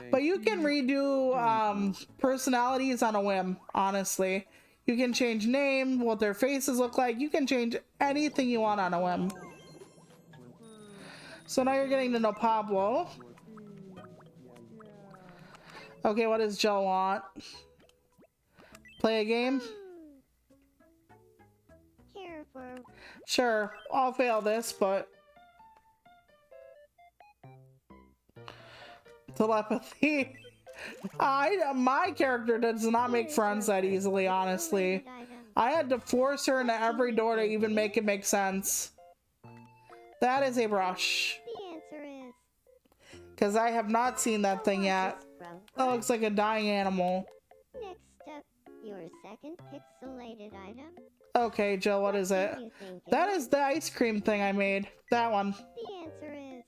But you can redo personalities on a whim, honestly. You can change name, what their faces look like. You can change anything you want on a whim. So now you're getting to know Pablo. Okay, what does Jill want? Play a game? Here for Sure, I'll fail this, but... Telepathy. My character does not make friends that easily, honestly. I had to force her into every door to even make it make sense. That is a brush. the answer is Because I have not seen that thing yet. That looks like a dying animal. next up. Your second pixelated item. Okay, Jill, what is it? Do you think That is the ice cream thing I made. That one. The answer is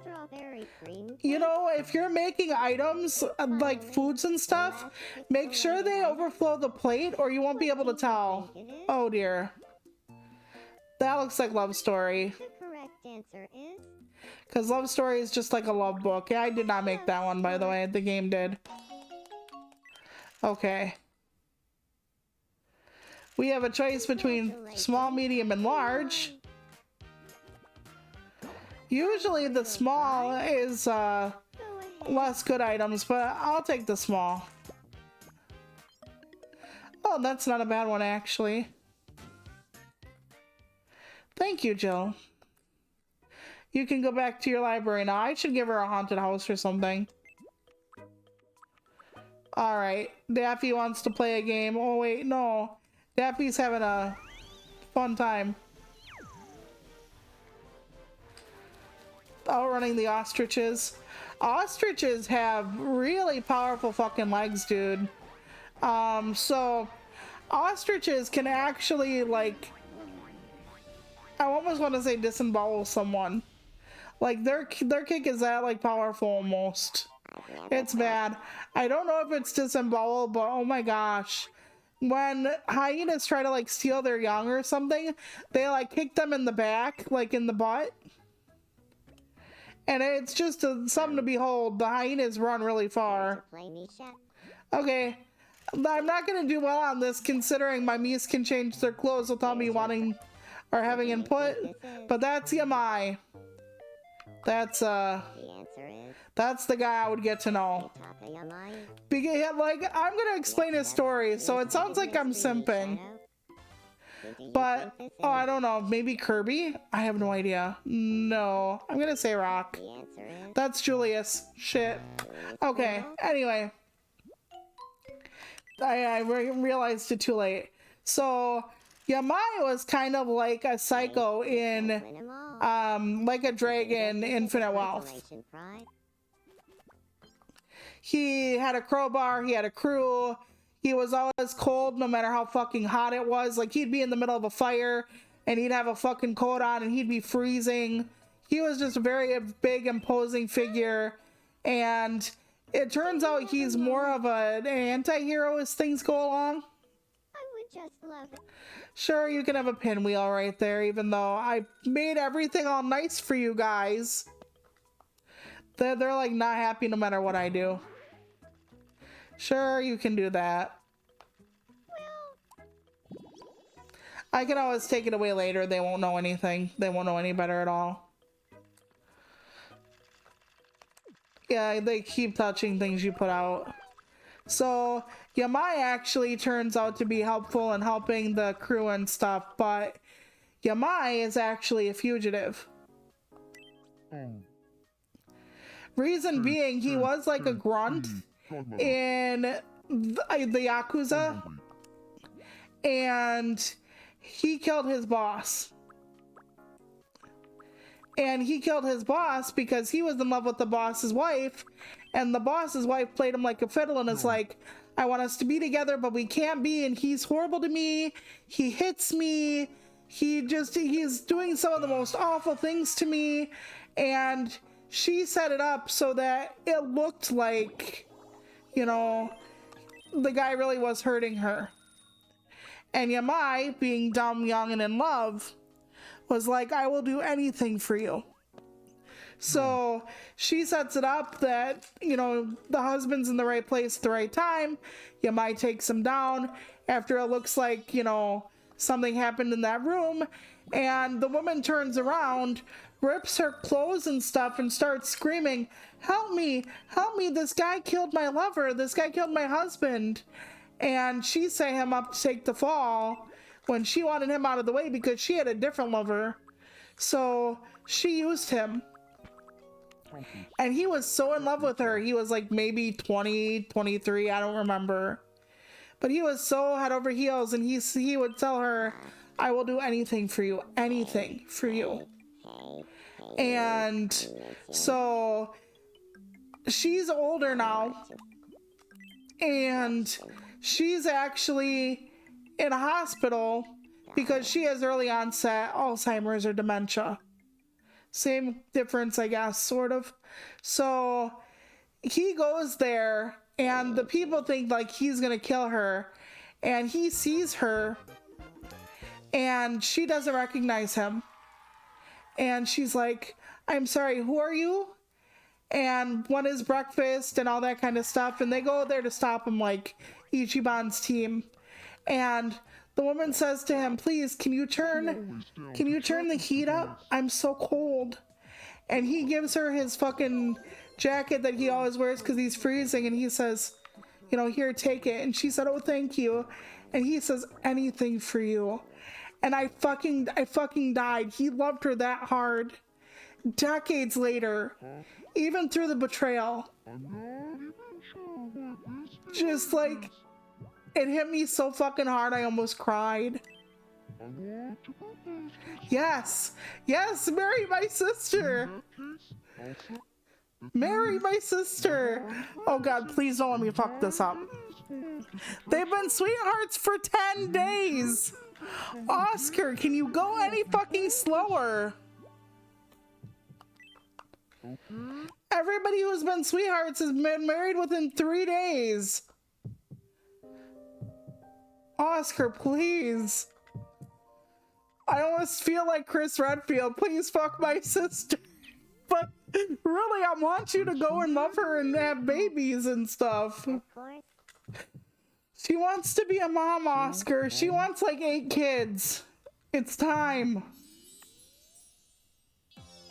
strawberry cream. You know, if you're making items, like foods and stuff, make sure they overflow the plate or you won't be able to tell. Oh dear. That looks like Love Story. The correct answer is Because Love Story is just like a love book. Yeah, I did not make that one, by the way. The game did. Okay. We have a choice between small, medium, and large. Usually the small is go ahead. less good items, but I'll take the small. Oh, that's not a bad one, actually. Thank you, Jill. You can go back to your library now. I should give her a haunted house or something. Alright, Daffy wants to play a game. Oh wait, no. Daffy's having a fun time. Outrunning the ostriches. Ostriches have really powerful fucking legs, dude. So ostriches can actually, like, I almost want to say disembowel someone. Like their kick is that like powerful almost. It's bad. I don't know if it's disembowel, but oh my gosh. When hyenas try to like steal their young or something, they like kick them in the back, like in the butt. And it's just something to behold. The hyenas run really far. Play me, Chef. Okay. I'm not gonna do well on this considering my Mies can change their clothes without me wanting or having input. But that's Yamai. That's The answer is that's the guy I would get to know. Takayamai. Like, I'm gonna explain his story, so it sounds like I'm simping. But, oh, I don't know, maybe Kirby? I have no idea. No, I'm gonna say Rock. The answer is That's Julius. Shit. Okay, anyway. I realized it too late. So, Yamai was kind of like a psycho in, win 'em all. like a dragon, Infinite Wealth. Consolation prize. He had a crowbar, he had a crew, he was always cold no matter how fucking hot it was. Like, he'd be in the middle of a fire and he'd have a fucking coat on and he'd be freezing. He was just a very big, imposing figure. And it turns out he's more of an anti-hero as things go along. I would just love it. Sure, you can have a pinwheel right there, even though I made everything all nice for you guys. They're like not happy no matter what I do. Sure, you can do that. I can always take it away later. They won't know anything. They won't know any better at all. Yeah, they keep touching things you put out. So, Yamai actually turns out to be helpful in helping the crew and stuff, but Yamai is actually a fugitive. Reason being, he was like a grunt in the Yakuza, and he killed his boss. And he killed his boss because he was in love with the boss's wife, and the boss's wife played him like a fiddle and is like, I want us to be together, but we can't be, and he's horrible to me. He hits me. He's doing some of the most awful things to me. And she set it up so that it looked like, you know, the guy really was hurting her. And Yamai, being dumb, young, and in love, was like, I will do anything for you. So she sets it up that, you know, the husband's in the right place at the right time. Yamai takes him down after it looks like, you know, something happened in that room. And the woman turns around, rips her clothes and stuff, and starts screaming, help me, this guy killed my lover, this guy killed my husband. And she set him up to take the fall when she wanted him out of the way because she had a different lover. So she used him. And he was so in love with her. He was like maybe 20, 23, I don't remember. But he was so head over heels, and he would tell her, I will do anything for you, anything for you. And so she's older now, and she's actually in a hospital because she has early onset Alzheimer's or dementia. Same difference, I guess, sort of. So he goes there, and the people think like he's gonna kill her, and he sees her, and she doesn't recognize him. And she's like, I'm sorry, who are you? And what is breakfast and all that kind of stuff. And they go there to stop him, like Ichiban's team. And the woman says to him, please, can you turn the heat up? I'm so cold. And he gives her his fucking jacket that he always wears because he's freezing. And he says, you know, here, take it. And she said, oh, thank you. And he says, anything for you. And I fucking died. He loved her that hard. Decades later, even through the betrayal, just like, it hit me so fucking hard I almost cried. Yes, marry my sister. Marry my sister. Oh God, please don't let me fuck this up. They've been sweethearts for 10 days. Oscar, can you go any fucking slower? Everybody who's been sweethearts has been married within 3 days. Oscar, please. I almost feel like Chris Redfield. Please fuck my sister. But really, I want you to go and love her and have babies and stuff. Of course. She wants to be a mom, Oscar. She wants like 8 kids. It's time.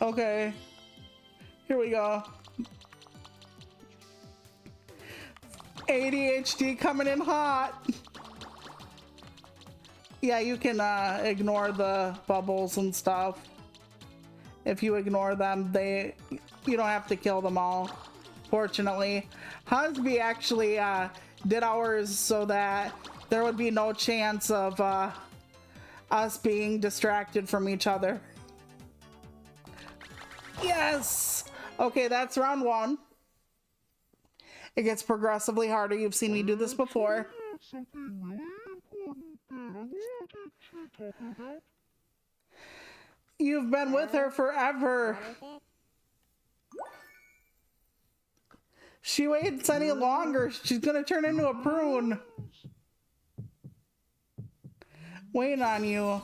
Okay. Here we go. ADHD coming in hot. Yeah, you can ignore the bubbles and stuff. If you ignore them, you don't have to kill them all. Fortunately, Husby actually did ours so that there would be no chance of us being distracted from each other. Yes! Okay, that's round 1. It gets progressively harder. You've seen me do this before. You've been with her forever. She waits any longer, she's gonna turn into a prune. Waiting on you.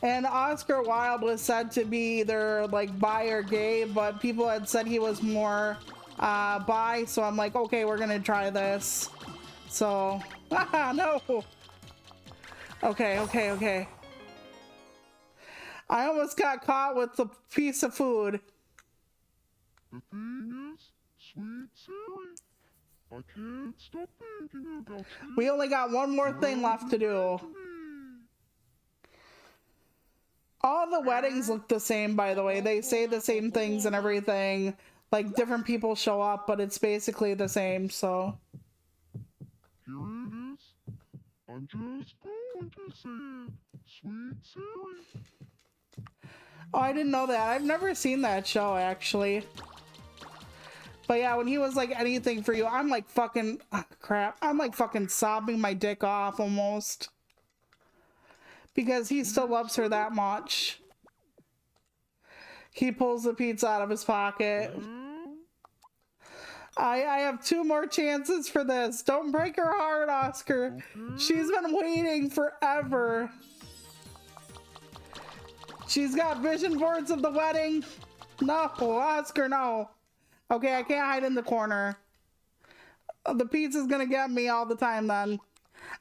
And Oscar Wilde was said to be either like bi or gay, but people had said he was more bi, so I'm like, okay, we're gonna try this. So, no. Okay. I almost got caught with the piece of food. The thing is, sweet Siri. I can't stop thinking about you. We only got one more thing left to do. All the weddings look the same, by the way. They say the same things and everything. Like, different people show up, but it's basically the same, so. Here it is. I'm just going to say it. Sweet Siri. Oh, I didn't know that. I've never seen that show, actually. But yeah, when he was like, anything for you, I'm like fucking, crap. I'm like fucking sobbing my dick off almost. Because he still loves her that much. He pulls the pizza out of his pocket. I have 2 more chances for this. Don't break her heart, Oscar. She's been waiting forever. She's got vision boards of the wedding. No, Oscar, no. Okay, I can't hide in the corner. The pizza's gonna get me all the time then.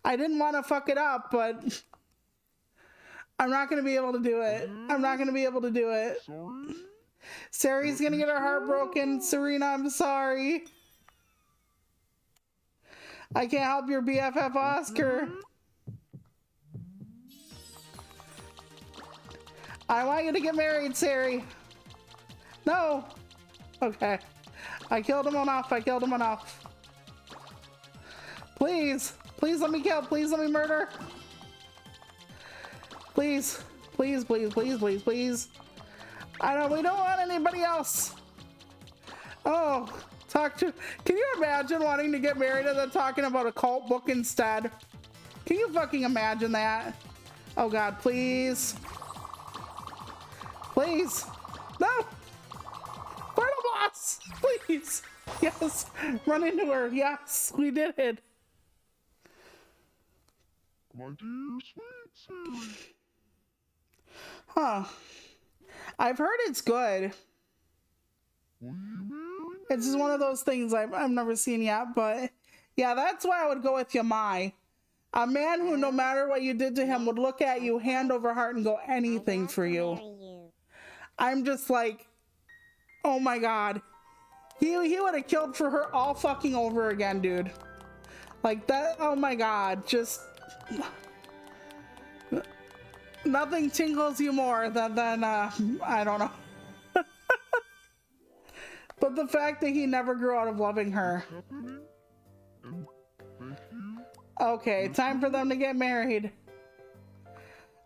I didn't want to fuck it up, but I'm not gonna be able to do it. I'm not gonna be able to do it. Sorry? Sari's gonna get her heart broken. Serena, I'm sorry. I can't help your BFF Oscar. I want you to get married, Sari. No. Okay. I killed him enough. I killed him enough. Please. Please let me kill. Please let me murder. Please. Please, please, please, please, please. We don't want anybody else. Oh, can you imagine wanting to get married and then talking about a cult book instead? Can you fucking imagine that? Oh God, please. Please. No. Final boss. Please. Yes. Run into her. Yes, we did it. My dear sweet Siri. Huh. I've heard it's good. Will you marry me? It's just one of those things I've never seen yet, but yeah, that's why I would go with Yamai. A man who, no matter what you did to him, would look at you hand over heart and go anything for you. I'm just like, oh my God. He would have killed for her all fucking over again, dude. Like that, oh my God, just... Nothing tingles you more than I don't know. But the fact that he never grew out of loving her. Okay, time for them to get married.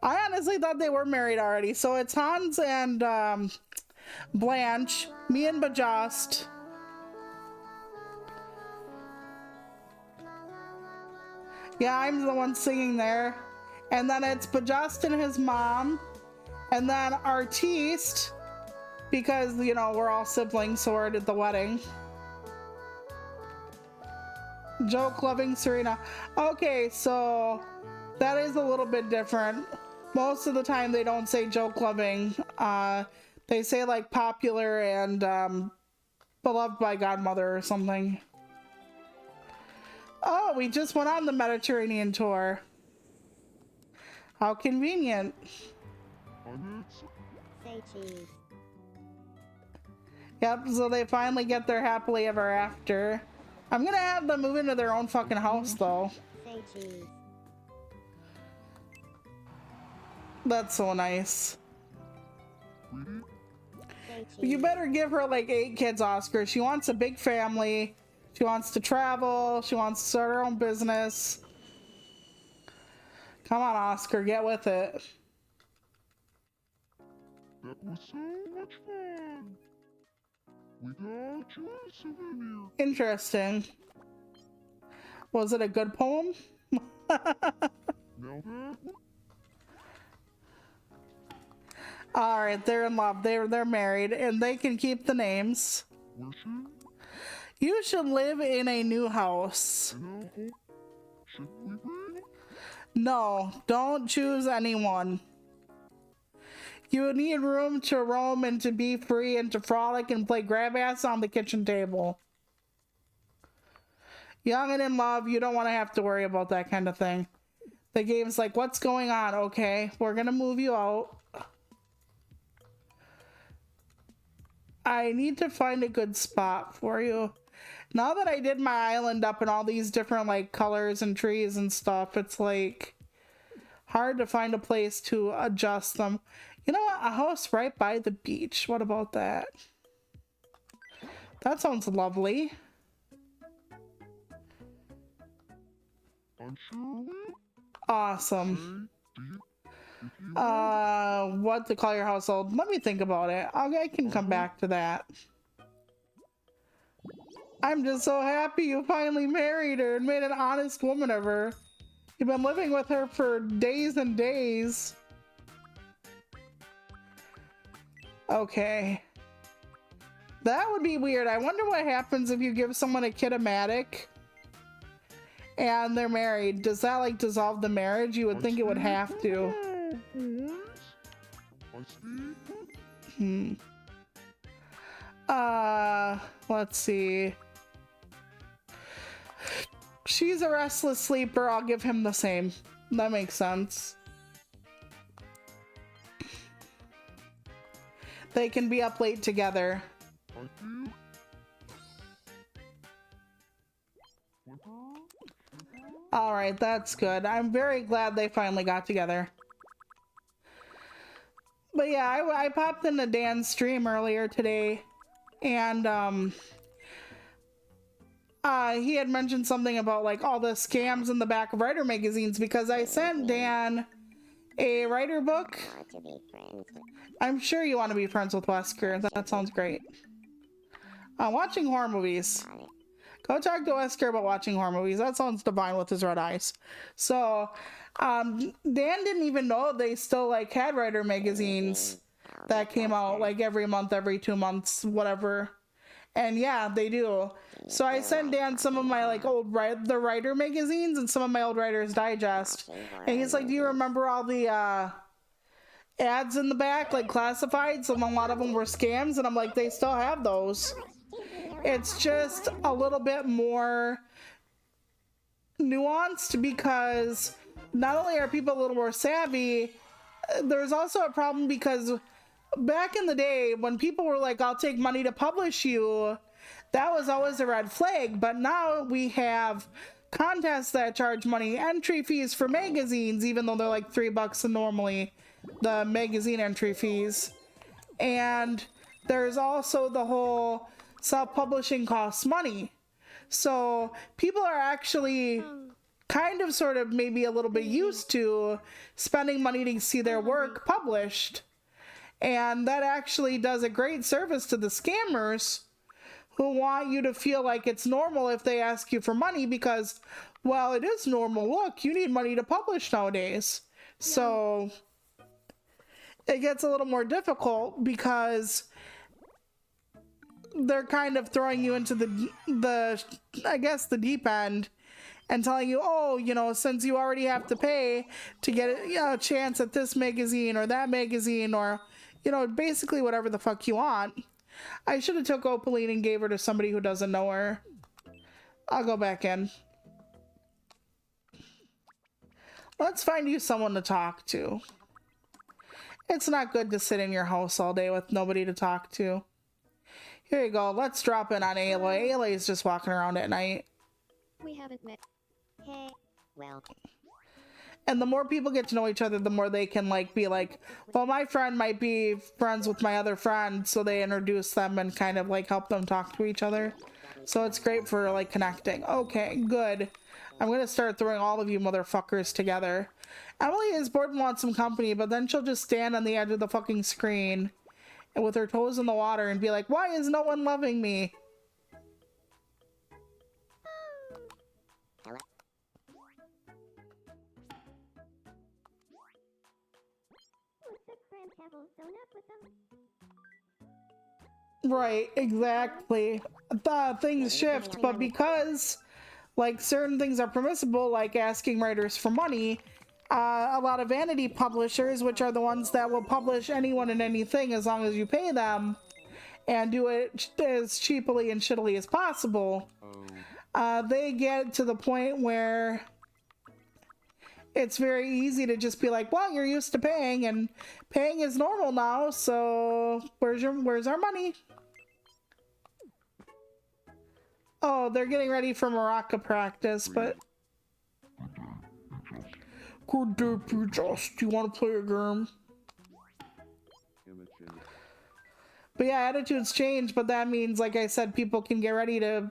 I honestly thought they were married already. So it's Hans and Blanche, me and Bajast. Yeah, I'm the one singing there. And then it's Bajast and his mom. And then Artiste, because, you know, we're all siblings, so we're at the wedding. Joke loving Serena. Okay, so that is a little bit different. Most of the time they don't say joke loving. They say like popular and beloved by godmother or something. Oh, we just went on the Mediterranean tour. How convenient. Say cheese. Yep, so they finally get their happily ever after. I'm gonna have them move into their own fucking house though. Say cheese. That's so nice. Say cheese. You better give her like 8 kids, Oscar. She wants a big family. She wants to travel. She wants to start her own business. Come on, Oscar, get with it. That was so much fun. We got you a souvenir. Interesting. Was it a good poem? Now that one. All right, they're in love. They're married, and they can keep the names. Where should? You should live in a new house. Should we bring? No, don't choose anyone. You need room to roam and to be free and to frolic and play grab ass on the kitchen table. Young and in love, you don't want to have to worry about that kind of thing. The game's like, what's going on? Okay, we're gonna move you out. I need to find a good spot for you. Now that I did my island up in all these different like colors and trees and stuff, it's like hard to find a place to adjust them. You know what? A house right by the beach. What about that? That sounds lovely. Awesome. What to call your household? Let me think about it. I can come back to that. I'm just so happy you finally married her and made an honest woman of her. You've been living with her for days and days. Okay. That would be weird. I wonder what happens if you give someone a kid-o-matic and they're married. Does that like dissolve the marriage? You would think it would have to. Let's see. She's a restless sleeper. I'll give him the same. That makes sense. They can be up late together. All right, that's good. I'm very glad they finally got together. But yeah, I popped into Dan's stream earlier today, and he had mentioned something about like all the scams in the back of writer magazines, because I sent Dan a writer book. I'm sure you want to be friends with Wesker. That sounds great. Watching horror movies. Go talk to Wesker about watching horror movies. That sounds divine with his red eyes. So, Dan didn't even know they still like had writer magazines that came out like every month, every 2 months, whatever. And yeah, they do. So I sent Dan some of my like old the writer magazines and some of my old Writer's Digest. And he's like, do you remember all the ads in the back, like classifieds? And a lot of them were scams. And I'm like, they still have those. It's just a little bit more nuanced, because not only are people a little more savvy, there's also a problem because back in the day when people were like, I'll take money to publish you, that was always a red flag. But now we have contests that charge money, entry fees for magazines, even though they're like $3 normally, the magazine entry fees. And there's also the whole self-publishing costs money. So people are actually kind of sort of maybe a little bit used to spending money to see their work published. And that actually does a great service to the scammers who want you to feel like it's normal if they ask you for money, because, well, it is normal. Look, you need money to publish nowadays. So it gets a little more difficult because they're kind of throwing you into the I guess the deep end and telling you, oh, you know, since you already have to pay to get a chance at this magazine or that magazine, or, you know, basically whatever the fuck you want. I should have took Opaline and gave her to somebody who doesn't know her. I'll go back in. Let's find you someone to talk to. It's not good to sit in your house all day with nobody to talk to. Here you go. Let's drop in on Aloy. Aloy's just walking around at night. We haven't met. Hey, well. And the more people get to know each other, the more they can like be like, well, my friend might be friends with my other friend, so they introduce them and kind of like help them talk to each other. So it's great for like connecting. Okay, good. I'm gonna start throwing all of you motherfuckers together. Emily is bored and wants some company, but then she'll just stand on the edge of the fucking screen and with her toes in the water and be like, why is no one loving me? Right, exactly. Things shift, but because like certain things are permissible, like asking writers for money, a lot of vanity publishers, which are the ones that will publish anyone and anything as long as you pay them and do it as cheaply and shittily as possible, they get to the point where it's very easy to just be like, well, you're used to paying and paying is normal now, so where's our money? Oh, they're getting ready for maraca practice, but... Good day, Peaches. Do you want to play a game? Imogen. But yeah, attitudes change, but that means, like I said, people can get ready to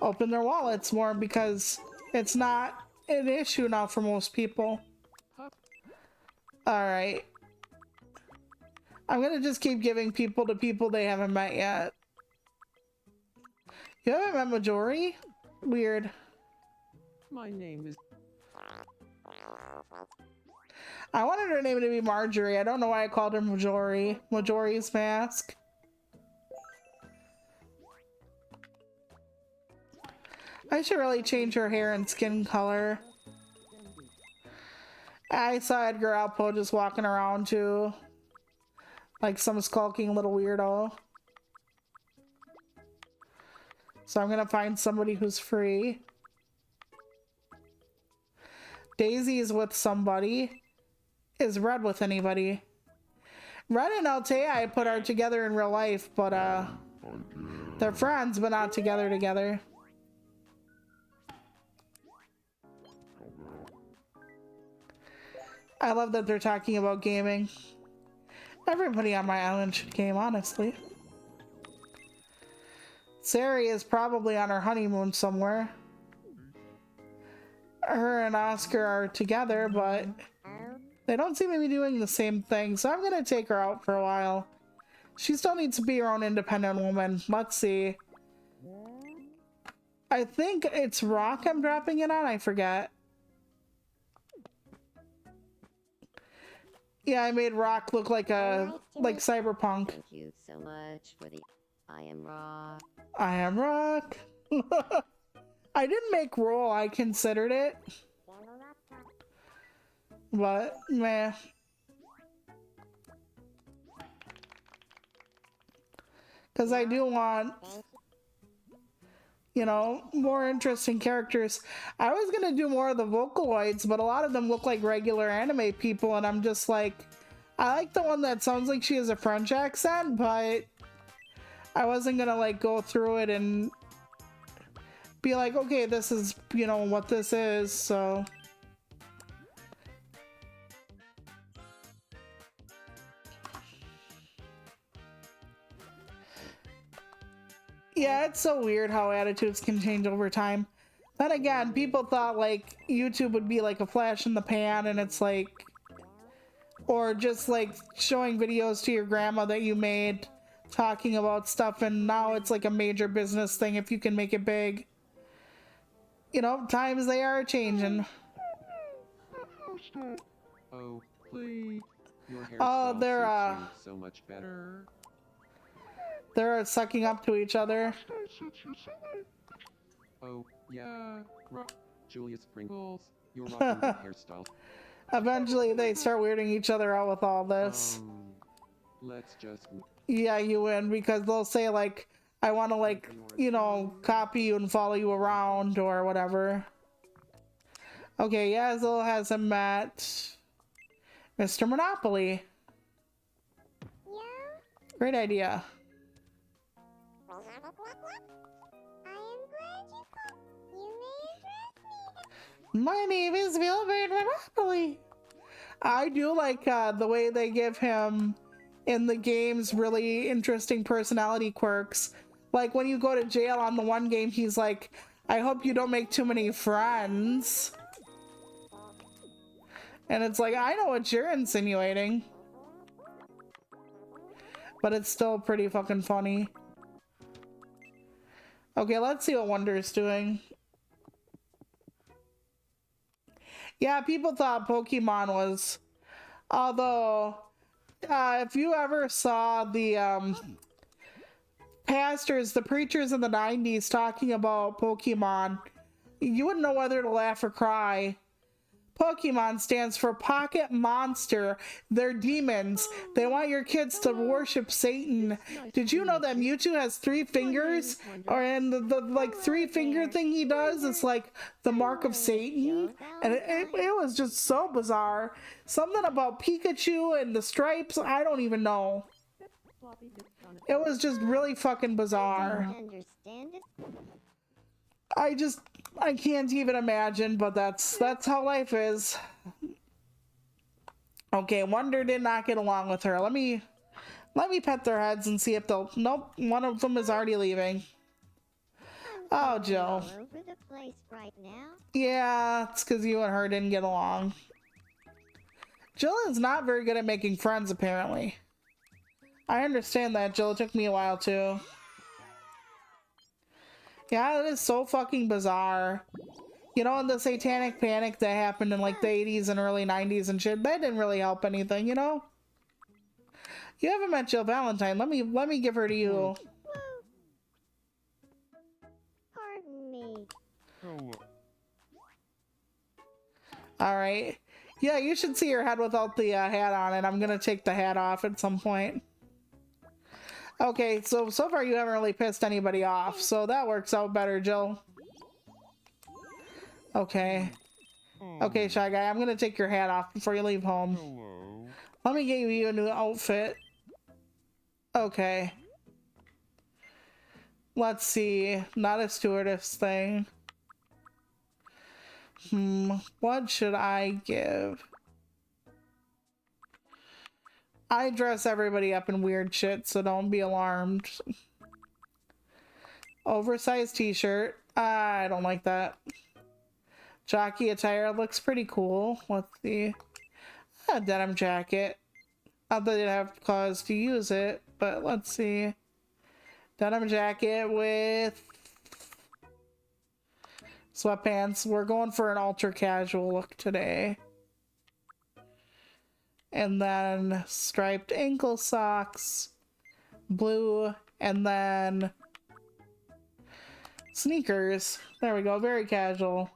open their wallets more because it's not an issue now for most people. Alright. I'm gonna just keep giving people to people they haven't met yet. You haven't met Majori? Weird. My name is. I wanted her name to be Marjorie. I don't know why I called her Majori. Majori's mask. I should really change her hair and skin color. I saw Edgar Alpo just walking around too. Like some skulking little weirdo. So I'm gonna find somebody who's free. Daisy is with somebody. Is Red with anybody? Red and Altea put her together in real life, but they're friends but not together. I love that they're talking about gaming. Everybody on my island should game, honestly. Sari is probably on her honeymoon somewhere. Her and Oscar are together, but they don't seem to be doing the same thing, so I'm gonna take her out for a while. She still needs to be her own independent woman. Let's see. I think it's Rock I'm dropping it on, I forget. Yeah, I made Rock look like Cyberpunk. Thank you so much for the I am Rock. I am Rock. I didn't make roll, I considered it. But, meh. Because I do want, you know, more interesting characters. I was going to do more of the Vocaloids, but a lot of them look like regular anime people, and I'm just like, I like the one that sounds like she has a French accent, but I wasn't going to, like, go through it and be like, okay, this is, you know, what this is, so... Yeah, it's so weird how attitudes can change over time. Then again, people thought like YouTube would be like a flash in the pan and it's like, or just like showing videos to your grandma that you made talking about stuff, and now it's like a major business thing if you can make it big. You know, times they are changing. Oh, please. Your Oh, hairstyle they're suits you so much better. They're sucking up to each other. Oh, yeah. Julia Sprinkles, you're rocking that hairstyle. Eventually they start weirding each other out with all this. Let's just... Yeah, you win, because they'll say like, I want to like, you know, copy you and follow you around or whatever. Okay, Yazzle hasn't met Mr. Monopoly. Yeah? Great idea. I am glad you may address me. My name is Wilbur Monopoly. I do like the way they give him in the games really interesting personality quirks. Like when you go to jail on the one game, he's like, I hope you don't make too many friends. And it's like, I know what you're insinuating. But it's still pretty fucking funny. Okay, let's see what Wonder's doing. Yeah, people thought Pokemon was... Although, if you ever saw the pastors, the preachers in the 90s talking about Pokemon, you wouldn't know whether to laugh or cry. Pokemon stands for Pocket Monster. They're demons. They want your kids to worship Satan. Did you know that Mewtwo has 3 fingers? Or and the like 3-finger thing he does is like the mark of Satan. And it was just so bizarre. Something about Pikachu and the stripes, I don't even know. floppy disk on it. It was just really fucking bizarre. Understand it? I can't even imagine, but that's how life is. Okay, Wonder did not get along with her. Let me pet their heads and see if they'll. Nope, one of them is already leaving. Oh, I'm Jill. all over the place right now. Yeah, it's because you and her didn't get along. Jill is not very good at making friends, apparently. I understand that, Jill. It took me a while, too. Yeah, it is so fucking bizarre. You know, the satanic panic that happened in, like, the 80s and early 90s and shit, that didn't really help anything, you know? You haven't met Jill Valentine. Let me give her to you. Whoa. Pardon me. Hello. Alright. Yeah, you should see her head without the hat on, and I'm gonna take the hat off at some point. Okay, so far you haven't really pissed anybody off, so that works out better, Jill. Okay. Okay, Shy Guy, I'm gonna take your hat off before you leave home. Hello. Let me get you a new outfit. Okay. Let's see. Not a stewardess thing. What should I give? I dress everybody up in weird shit, so don't be alarmed. Oversized t-shirt. I don't like that. Jockey attire looks pretty cool. Let's see. A denim jacket. Not that I'd have cause to use it, but let's see. Denim jacket with sweatpants. We're going for an ultra casual look today. And then striped ankle socks, blue, and then sneakers. There we go, very casual.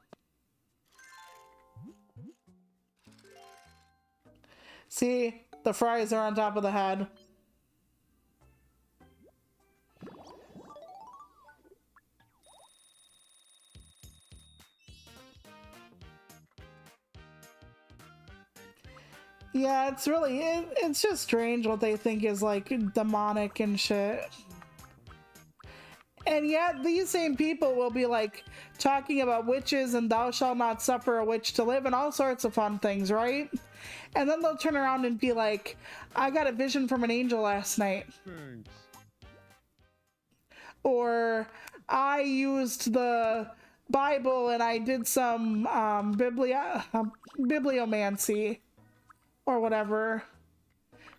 See, the fries are on top of the head. Yeah, it's really, it's just strange what they think is like demonic and shit. And yet these same people will be like talking about witches and thou shalt not suffer a witch to live and all sorts of fun things, right? And then they'll turn around and be like, I got a vision from an angel last night. Thanks. Or I used the Bible and I did some bibliomancy or whatever.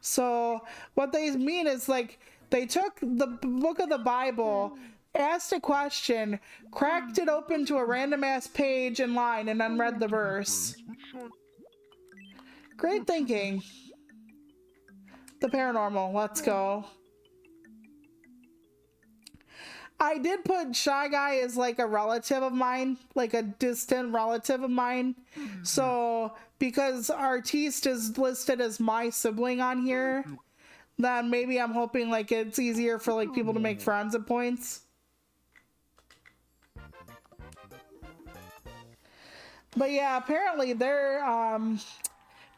So what they mean is like they took the book of the Bible, asked a question, cracked it open to a random ass page in line, and then read the verse. Great thinking. The paranormal, let's go. I did put Shy Guy as like a relative of mine, like a distant relative of mine. So because Artiste is listed as my sibling on here, then maybe I'm hoping like it's easier for like people to make friends at points. But yeah, apparently their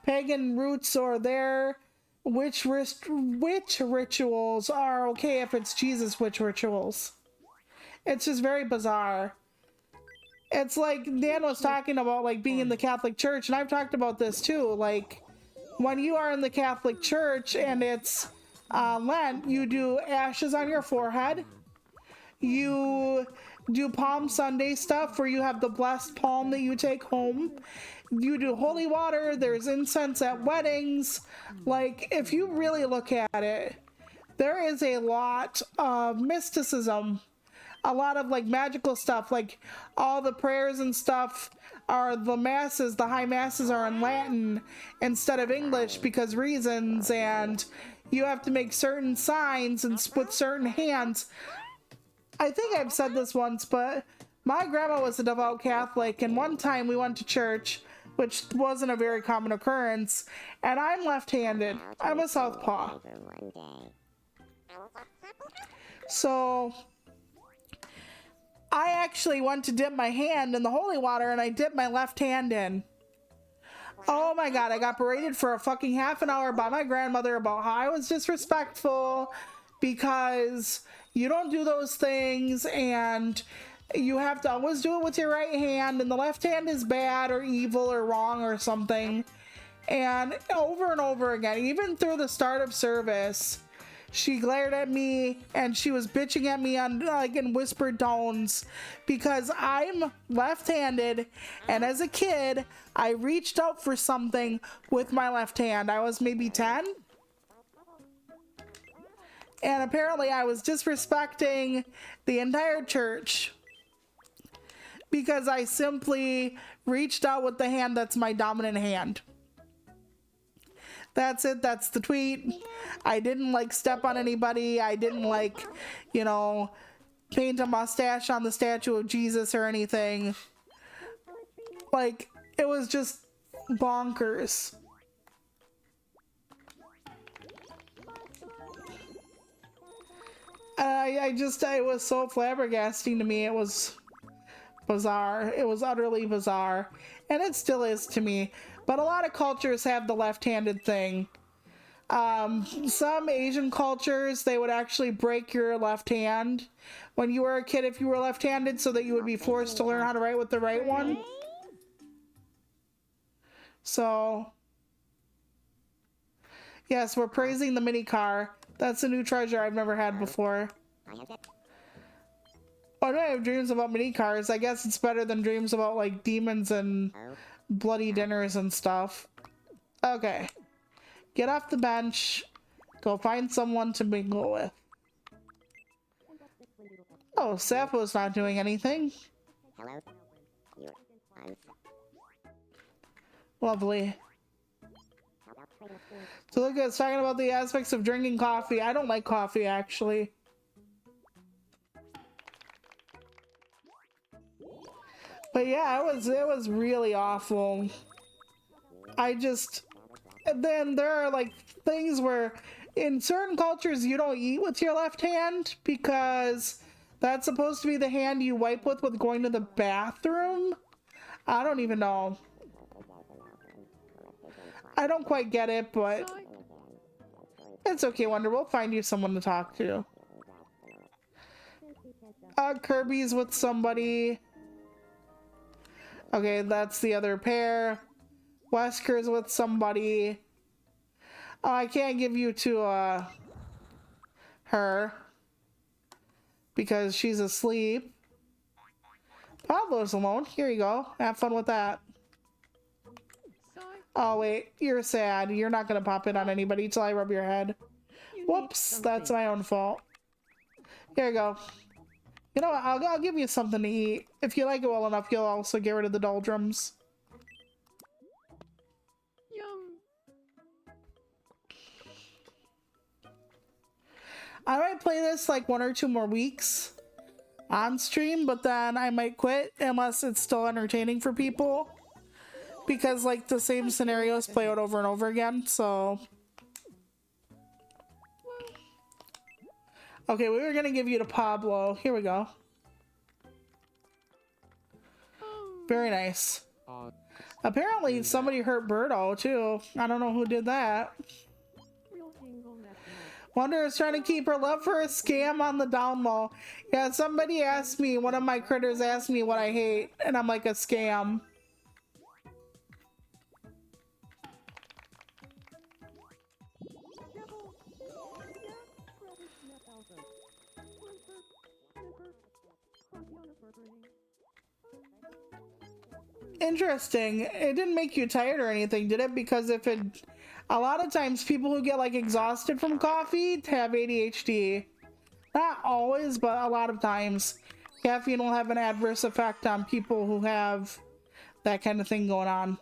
pagan roots or their witch rituals are okay if it's Jesus witch rituals. It's just very bizarre. It's like Dan was talking about like being in the Catholic Church, and I've talked about this too. Like when you are in the Catholic Church and it's Lent, you do ashes on your forehead. You do Palm Sunday stuff where you have the blessed palm that you take home. You do holy water. There's incense at weddings. Like if you really look at it, there is a lot of mysticism. A lot of like magical stuff, like all the prayers and stuff are the masses, the high masses are in Latin instead of English because reasons, and you have to make certain signs and with certain hands. I think I've said this once, but my grandma was a devout Catholic, and one time we went to church, which wasn't a very common occurrence, and I'm left-handed. I'm a southpaw. So I actually went to dip my hand in the holy water and I dipped my left hand in. Oh my god, I got berated for a fucking half an hour by my grandmother about how I was disrespectful because you don't do those things and you have to always do it with your right hand and the left hand is bad or evil or wrong or something. And over again, even through the start of service, she glared at me and she was bitching at me on like in whispered tones because I'm left-handed, and as a kid I reached out for something with my left hand. I was maybe 10, and apparently I was disrespecting the entire church because I simply reached out with the hand that's my dominant hand. That's it. That's the tweet. I didn't like step on anybody. I didn't like, you know, paint a mustache on the statue of Jesus or anything. Like, it was just bonkers. It was so flabbergasting to me. It was bizarre. It was utterly bizarre. And it still is to me. But a lot of cultures have the left-handed thing. Some Asian cultures, they would actually break your left hand when you were a kid if you were left-handed so that you would be forced to learn how to write with the right one. So, yes, we're praising the mini car. That's a new treasure I've never had before. Oh, do I have dreams about mini cars? I guess it's better than dreams about like demons and bloody dinners and stuff. Okay. Get off the bench. Go find someone to mingle with. Oh, Sappho's not doing anything. Hello. Lovely. So look, it's talking about the aspects of drinking coffee. I don't like coffee, actually. But yeah, it was really awful. Then there are like things where in certain cultures you don't eat with your left hand because that's supposed to be the hand you wipe with going to the bathroom. I don't even know. I don't quite get it, but it's okay, Wonder. We'll find you someone to talk to. Kirby's with somebody. Okay, that's the other pair. Wesker's with somebody. Oh, I can't give you to her because she's asleep. Pablo's alone. Here you go. Have fun with that. Oh wait, you're sad. You're not gonna pop in on anybody till I rub your head. Whoops, that's my own fault. Here you go. You know what, I'll give you something to eat. If you like it well enough, you'll also get rid of the doldrums. Yum. I might play this like 1 or 2 more weeks on stream, but then I might quit unless it's still entertaining for people. Because like the same scenarios play out over and over again, so... Okay, we were gonna give you to Pablo. Here we go. Very nice. Apparently somebody hurt Birdo too. I don't know who did that. Wonder is trying to keep her love for a scam on the down low. Yeah, somebody asked me, one of my critters asked me what I hate, and I'm like, a scam. Interesting. It didn't make you tired or anything, did it? Because if it... A lot of times people who get like exhausted from coffee have ADHD. Not always, but a lot of times. Caffeine will have an adverse effect on people who have that kind of thing going on.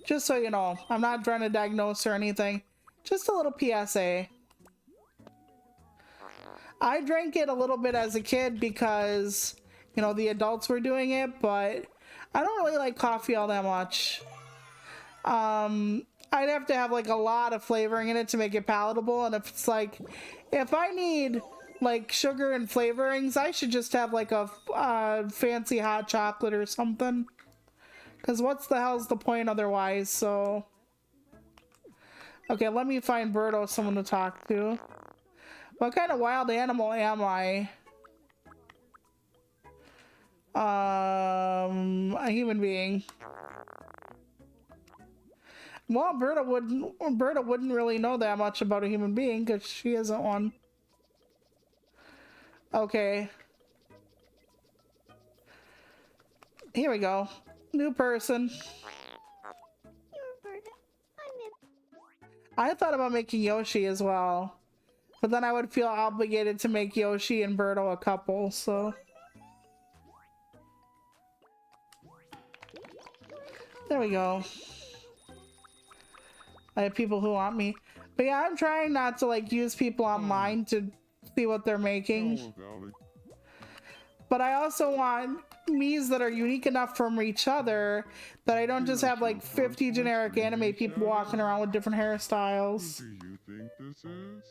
Just so you know, I'm not trying to diagnose or anything. Just a little PSA. I drank it a little bit as a kid because, you know, the adults were doing it, but I don't really like coffee all that much. I'd have to have like a lot of flavoring in it to make it palatable, and if it's like, if I need like sugar and flavorings, I should just have like a fancy hot chocolate or something. Because what's the hell's the point otherwise, so... Okay, let me find Birdo someone to talk to. What kind of wild animal am I? A human being. Well, Berta wouldn't really know that much about a human being because she isn't one. Okay. Here we go. New person. You're Berta. I'm in. I thought about making Yoshi as well. But then I would feel obligated to make Yoshi and Birdo a couple, so... There we go. I have people who want me. But yeah, I'm trying not to like use people online to see what they're making. Tell about it. But I also want Miis that are unique enough from each other that I don't just have like 50 generic anime people walking around with different hairstyles. Who do you think this is?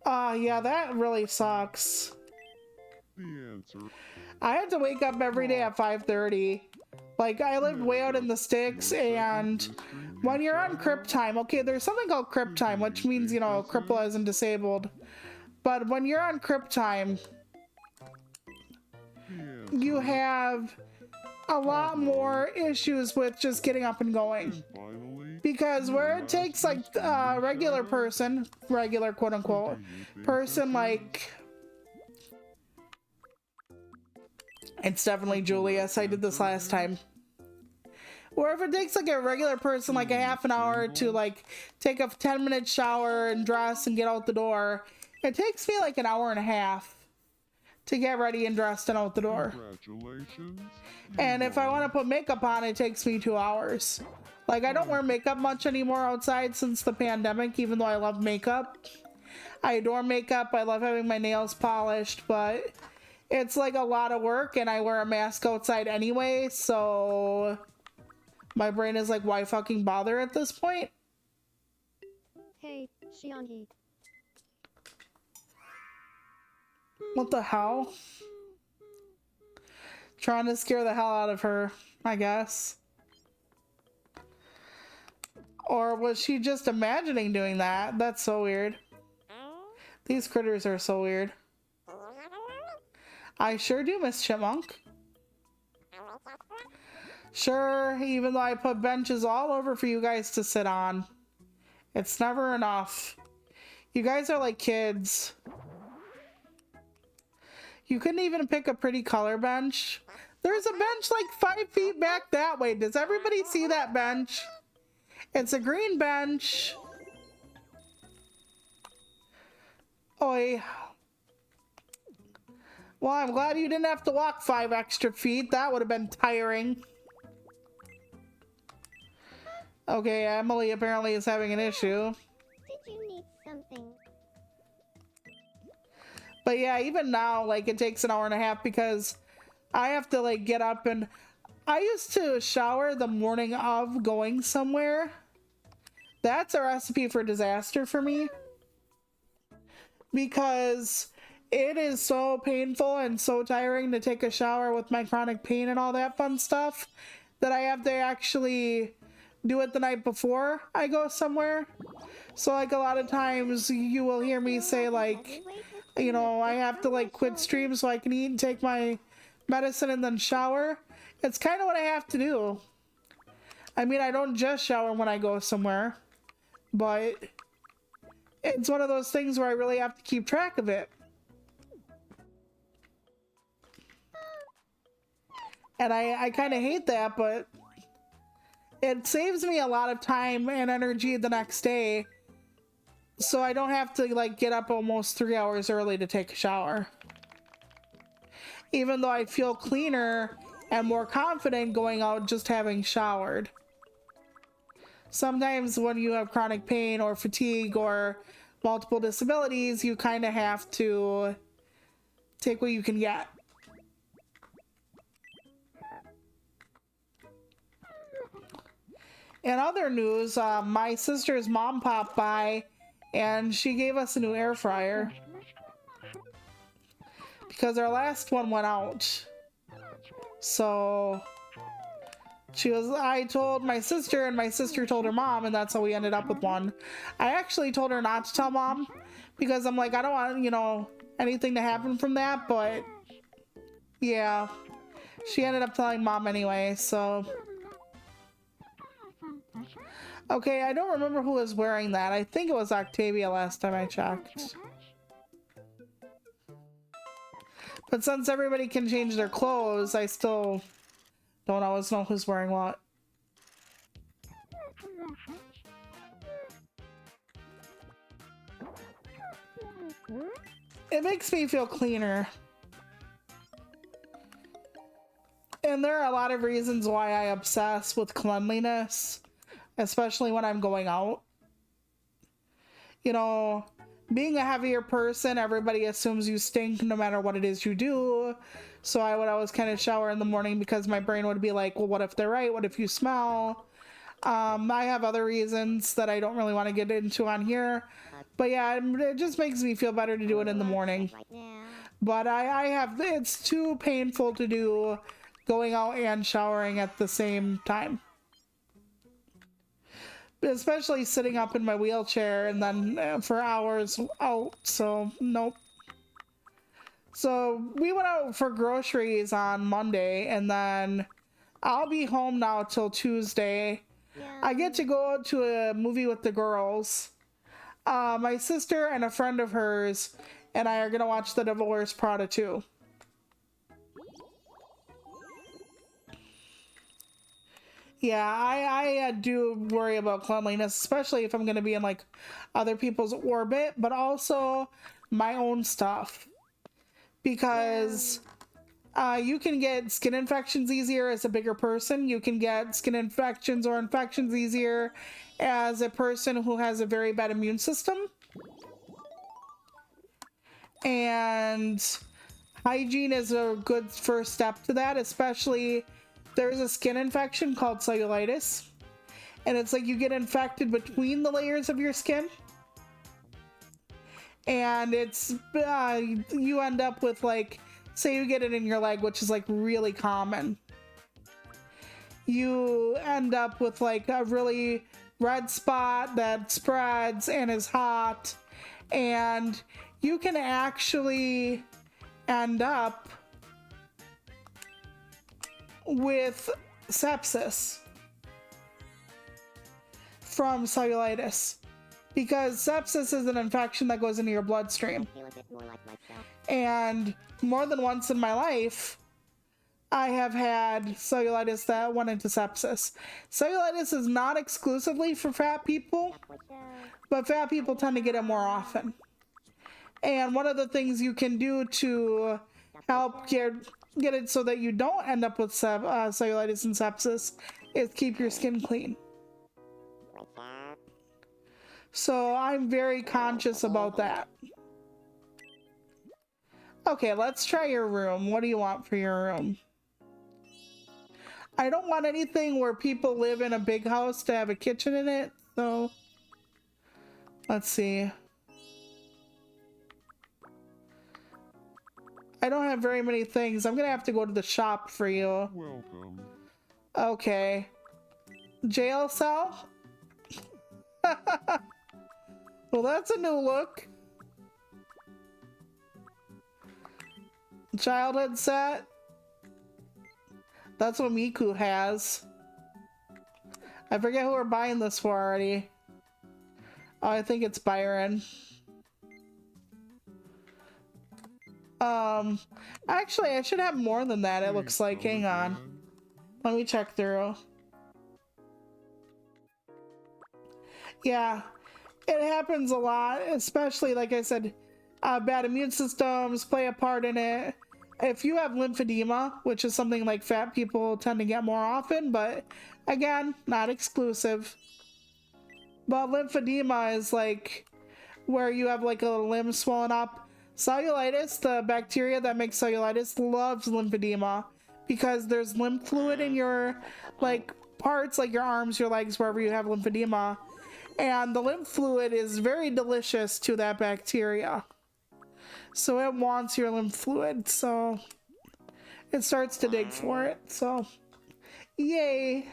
Yeah, that really sucks. The answer. I had to wake up every day at 5:30. Like, I lived way out in the sticks, and when you're on Crip Time, okay, there's something called Crip Time, which means, you know, cripple isn't disabled. But when you're on Crip Time, you have a lot more issues with just getting up and going. Finally, Because where it takes, like, a regular person, regular quote-unquote, person like... It's definitely Julius. I did this last time. Or if it takes like a regular person like a half an hour to like take a 10-minute shower and dress and get out the door, it takes me like an hour and a half to get ready and dressed and out the door. congratulations. And if I want to put makeup on, it takes me 2 hours. Like, I don't wear makeup much anymore outside since the pandemic, even though I love makeup. I adore makeup. I love having my nails polished, but it's like a lot of work and I wear a mask outside anyway, so my brain is like, why fucking bother at this point? Hey, Shiongi. What the hell? Trying to scare the hell out of her, I guess. Or was she just imagining doing that? That's so weird. These critters are so weird. I sure do, Miss Chipmunk. Sure, even though I put benches all over for you guys to sit on. It's never enough. You guys are like kids. You couldn't even pick a pretty color bench. There's a bench like 5 feet back that way. Does everybody see that bench? It's a green bench. Oi. Well, I'm glad you didn't have to walk 5 extra feet. That would have been tiring. Okay, Emily apparently is having an issue. Did you need something? But yeah, even now, like, it takes an hour and a half because I have to, like, get up and... I used to shower the morning of going somewhere. That's a recipe for disaster for me. Because it is so painful and so tiring to take a shower with my chronic pain and all that fun stuff that I have to actually do it the night before I go somewhere. So like a lot of times you will hear me say like, you know, I have to like quit stream so I can eat and take my medicine and then shower. It's kind of what I have to do. I mean, I don't just shower when I go somewhere, but it's one of those things where I really have to keep track of it. And I kind of hate that, but it saves me a lot of time and energy the next day. So I don't have to like get up almost 3 hours early to take a shower. Even though I feel cleaner and more confident going out just having showered. Sometimes when you have chronic pain or fatigue or multiple disabilities, you kind of have to take what you can get. In other news, my sister's mom popped by and she gave us a new air fryer. because our last one went out. So I told my sister, and my sister told her mom, and that's how we ended up with one. I actually told her not to tell mom because I'm like, I don't want, you know, anything to happen from that, but yeah, she ended up telling mom anyway, so. Okay, I don't remember who was wearing that. I think it was Octavia last time I checked. But since everybody can change their clothes, I still don't always know who's wearing what. It makes me feel cleaner. And there are a lot of reasons why I obsess with cleanliness, especially when I'm going out. You know, being a heavier person, everybody assumes you stink no matter what it is you do. So I would always kind of shower in the morning because my brain would be like, well, what if they're right? What if you smell? I have other reasons that I don't really want to get into on here. But yeah, it just makes me feel better to do it in the morning. But it's too painful to do going out and showering at the same time. Especially sitting up in my wheelchair and then for hours out, so nope. So we went out for groceries on Monday, and then I'll be home now till Tuesday. I get to go to a movie with the girls. My sister and a friend of hers and I are gonna watch The Devil Wears Prada 2. Yeah, I do worry about cleanliness, especially if I'm going to be in like other people's orbit, but also my own stuff. Because you can get skin infections easier as a bigger person. You can get skin infections or infections easier as a person who has a very bad immune system. And hygiene is a good first step to that, especially there's a skin infection called cellulitis, and it's like you get infected between the layers of your skin, and it's you end up with, like, say you get it in your leg, which is like really common. You end up with like a really red spot that spreads and is hot, and you can actually end up with sepsis from cellulitis, because sepsis is an infection that goes into your bloodstream. And more than once in my life, I have had cellulitis that went into sepsis. Cellulitis is not exclusively for fat people, but fat people tend to get it more often. And one of the things you can do to help get it so that you don't end up with cellulitis and sepsis is keep your skin clean. So I'm very conscious about that. Okay, let's try your room. What do you want for your room? I don't want anything where people live in a big house to have a kitchen in it, so let's see. I don't have very many things. I'm gonna have to go to the shop for you. Welcome. Okay. Jail cell? Well, that's a new look. Childhood set? That's what Miku has. I forget who we're buying this for already. Oh, I think it's Byron. Actually, I should have more than that, it looks like. Hang on. Let me check through. Yeah, it happens a lot, especially, like I said, bad immune systems play a part in it. If you have lymphedema, which is something like fat people tend to get more often, but again, not exclusive. But lymphedema is like where you have like a limb swollen up. Cellulitis, the bacteria that makes cellulitis, loves lymphedema because there's lymph fluid in your like parts, like your arms, your legs, wherever you have lymphedema. And the lymph fluid is very delicious to that bacteria. So it wants your lymph fluid, so it starts to dig for it, so yay.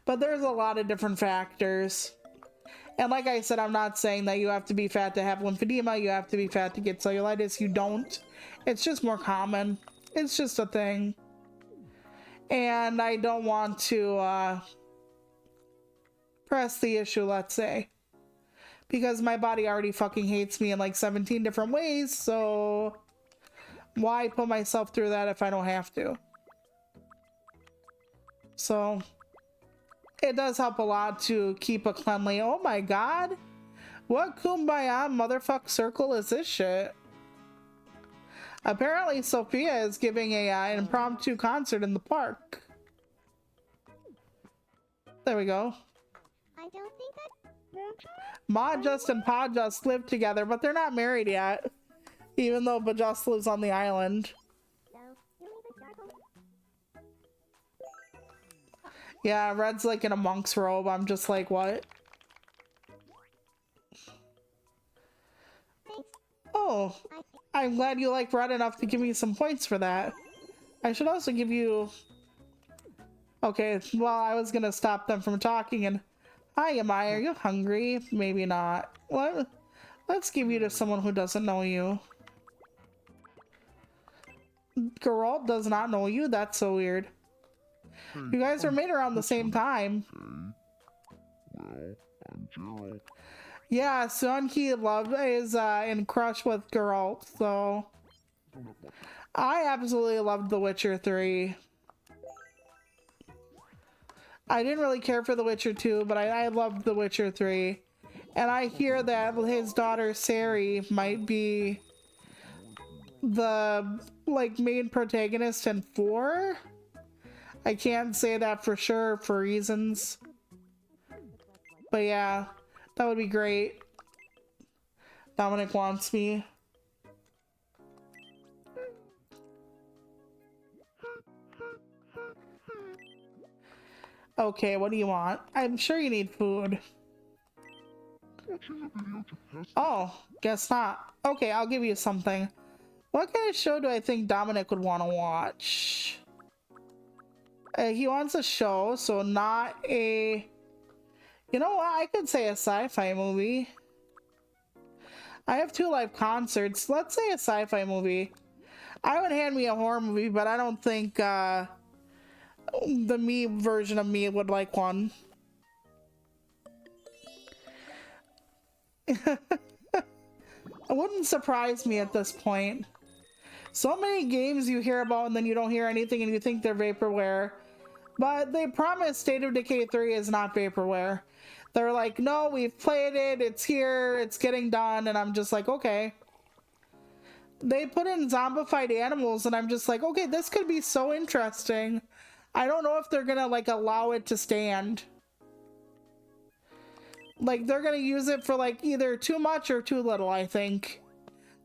But there's a lot of different factors. And like I said, I'm not saying that you have to be fat to have lymphedema, you have to be fat to get cellulitis. You don't. It's just more common. It's just a thing. And I don't want to press the issue, let's say. Because my body already fucking hates me in like 17 different ways, so why put myself through that if I don't have to? So it does help a lot to keep a cleanly. Oh my god, what kumbaya motherfuck circle is this shit? Apparently Sophia is giving an impromptu concert in the park. There we go. I don't think that. Ma Just and Pa Just live together, but they're not married yet, even though Bajust lives on the island. So, you leave it dark. Yeah, Red's like in a monk's robe. I'm just like, what? Thanks. Oh, I'm glad you like Red enough to give me some points for that. I should also give you... Okay, well, I was gonna stop them from talking and... Hi, Amai, are you hungry? Maybe not. Let's give you to someone who doesn't know you. Geralt does not know you? That's so weird. You guys were made around the same time. Well, I'm Gerald. Yeah, Sunki is in crush with Geralt, so... I absolutely loved The Witcher 3. I didn't really care for The Witcher 2, but I loved The Witcher 3. And I hear that his daughter Ciri might be the like main protagonist in 4. I can't say that for sure for reasons. But yeah, that would be great. Dominic wants me. Okay, what do you want? I'm sure you need food. Watching a video to pass Oh, guess not. Okay, I'll give you something. What kind of show do I think Dominic would want to watch? He wants a show, so not a... You know what? I could say a sci-fi movie. I have 2 live concerts. Let's say a sci-fi movie. I would hand me a horror movie, but I don't think the me version of me would like one. It wouldn't surprise me at this point. So many games you hear about and then you don't hear anything and you think they're vaporware. But they promise State of Decay 3 is not vaporware. They're like, no, we've played it, it's here, it's getting done, and I'm just like, okay. They put in zombified animals and I'm just like, okay, this could be so interesting. I don't know if they're gonna like allow it to stand. Like they're gonna use it for like either too much or too little, I think.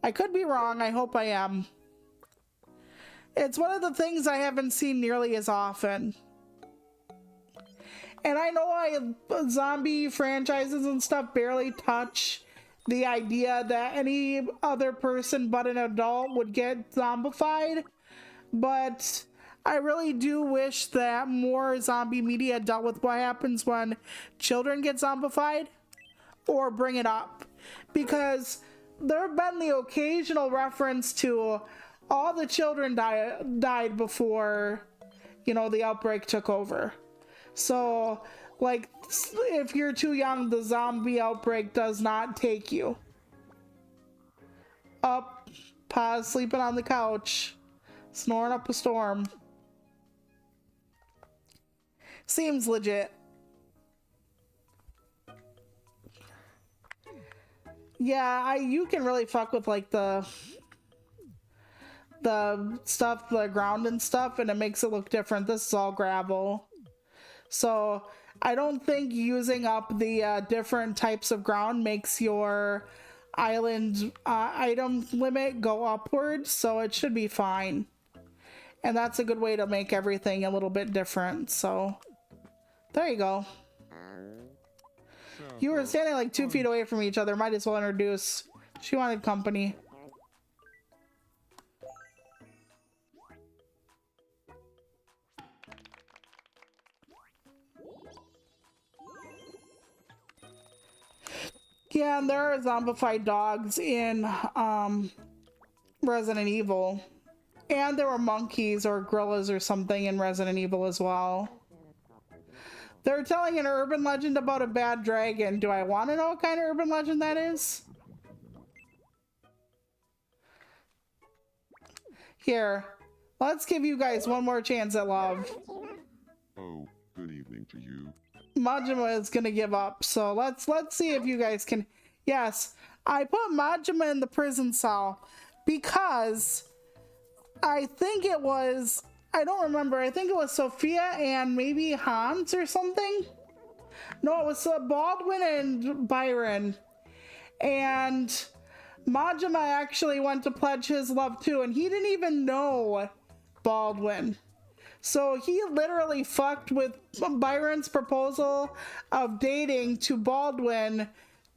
I could be wrong, I hope I am. It's one of the things I haven't seen nearly as often. And I know zombie franchises and stuff barely touch the idea that any other person but an adult would get zombified, but I really do wish that more zombie media dealt with what happens when children get zombified or bring it up, because there have been the occasional reference to all the children died before, you know, the outbreak took over. So, like, if you're too young, the zombie outbreak does not take you. Up, pause, sleeping on the couch, snoring up a storm. Seems legit. Yeah, you can really fuck with, like, the stuff, the ground and stuff, and it makes it look different. This is all gravel. So I don't think using up the different types of ground makes your island item limit go upward, so it should be fine. And that's a good way to make everything a little bit different, so there you go. You were standing like 2 feet away from each other, might as well introduce She wanted company. Yeah, and there are zombified dogs in Resident Evil. And there were monkeys or gorillas or something in Resident Evil as well. They're telling an urban legend about a bad dragon. Do I want to know what kind of urban legend that is? Here, let's give you guys one more chance at love. Oh, good evening to you. Majima is gonna give up, so let's see if you guys can. Yes, I put Majima in the prison cell because I think it was, I don't remember, I think it was Sophia and maybe Hans or something. No, it was Baldwin and Byron, and Majima actually went to pledge his love too, and he didn't even know Baldwin. So he literally fucked with Byron's proposal of dating to Baldwin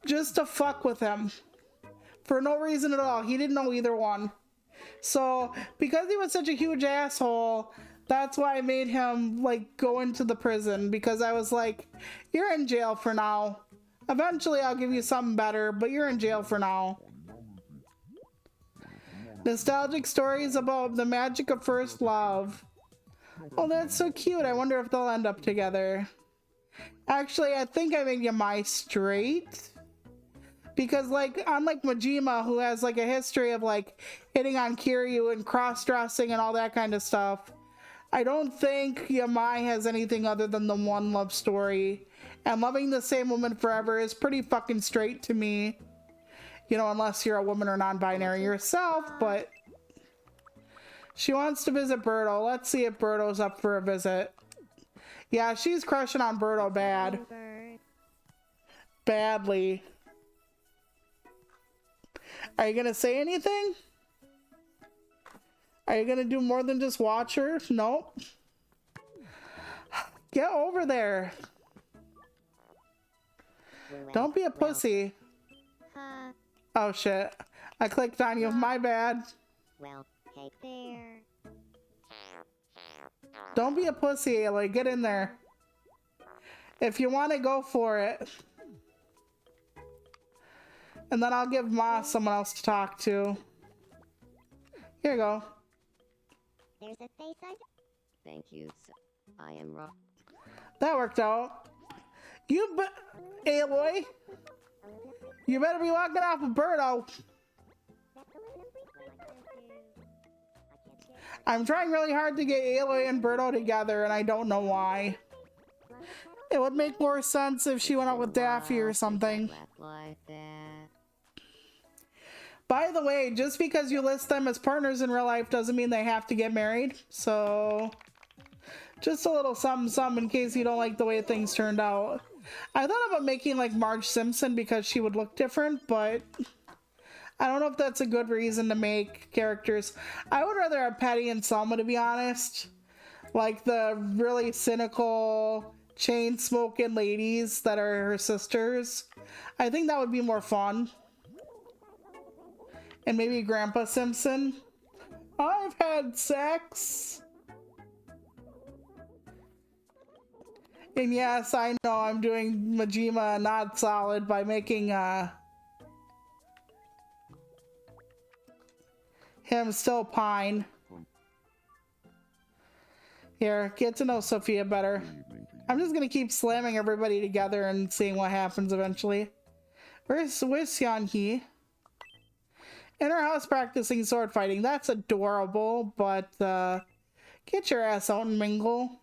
just to fuck with him. For no reason at all. He didn't know either one. So because he was such a huge asshole, that's why I made him like go into the prison, because I was like, you're in jail for now. Eventually I'll give you something better, but you're in jail for now. Nostalgic stories about the magic of first love. Oh, that's so cute. I wonder if they'll end up together. Actually, I think I made Yamai straight. Because, like, unlike Majima, who has, like, a history of, like, hitting on Kiryu and cross-dressing and all that kind of stuff, I don't think Yamai has anything other than the one love story. And loving the same woman forever is pretty fucking straight to me. You know, unless you're a woman or non-binary yourself, but... She wants to visit Birdo. Let's see if Birdo's up for a visit. Yeah, she's crushing on Birdo bad. Badly. Are you gonna say anything? Are you gonna do more than just watch her? Nope. Get over there. Don't be a pussy. Oh shit. I clicked on you. My bad. Well, hey there. Don't be a pussy, like, get in there. If you want to, go for it. And then I'll give Ma someone else to talk to. Here you go. There's a face I... Thank you, sir. I am Rob. That worked out. Aloy, you better be walking off of Birdo. I'm trying really hard to get Aloy and Birdo together, and I don't know why. It would make more sense if she went out with Daffy or something. Like that. By the way, just because you list them as partners in real life doesn't mean they have to get married. So, just a little something something in case you don't like the way things turned out. I thought about making like Marge Simpson because she would look different, but I don't know if that's a good reason to make characters. I would rather have Patty and Selma, to be honest. Like the really cynical, chain-smoking ladies that are her sisters. I think that would be more fun. And maybe Grandpa Simpson. I've had sex. And yes, I know I'm doing Majima not solid by making him still Pine. Here, get to know Sophia better. I'm just gonna keep slamming everybody together and seeing what happens eventually. Where's Xianhe? In her house practicing sword fighting. That's adorable, but get your ass out and mingle.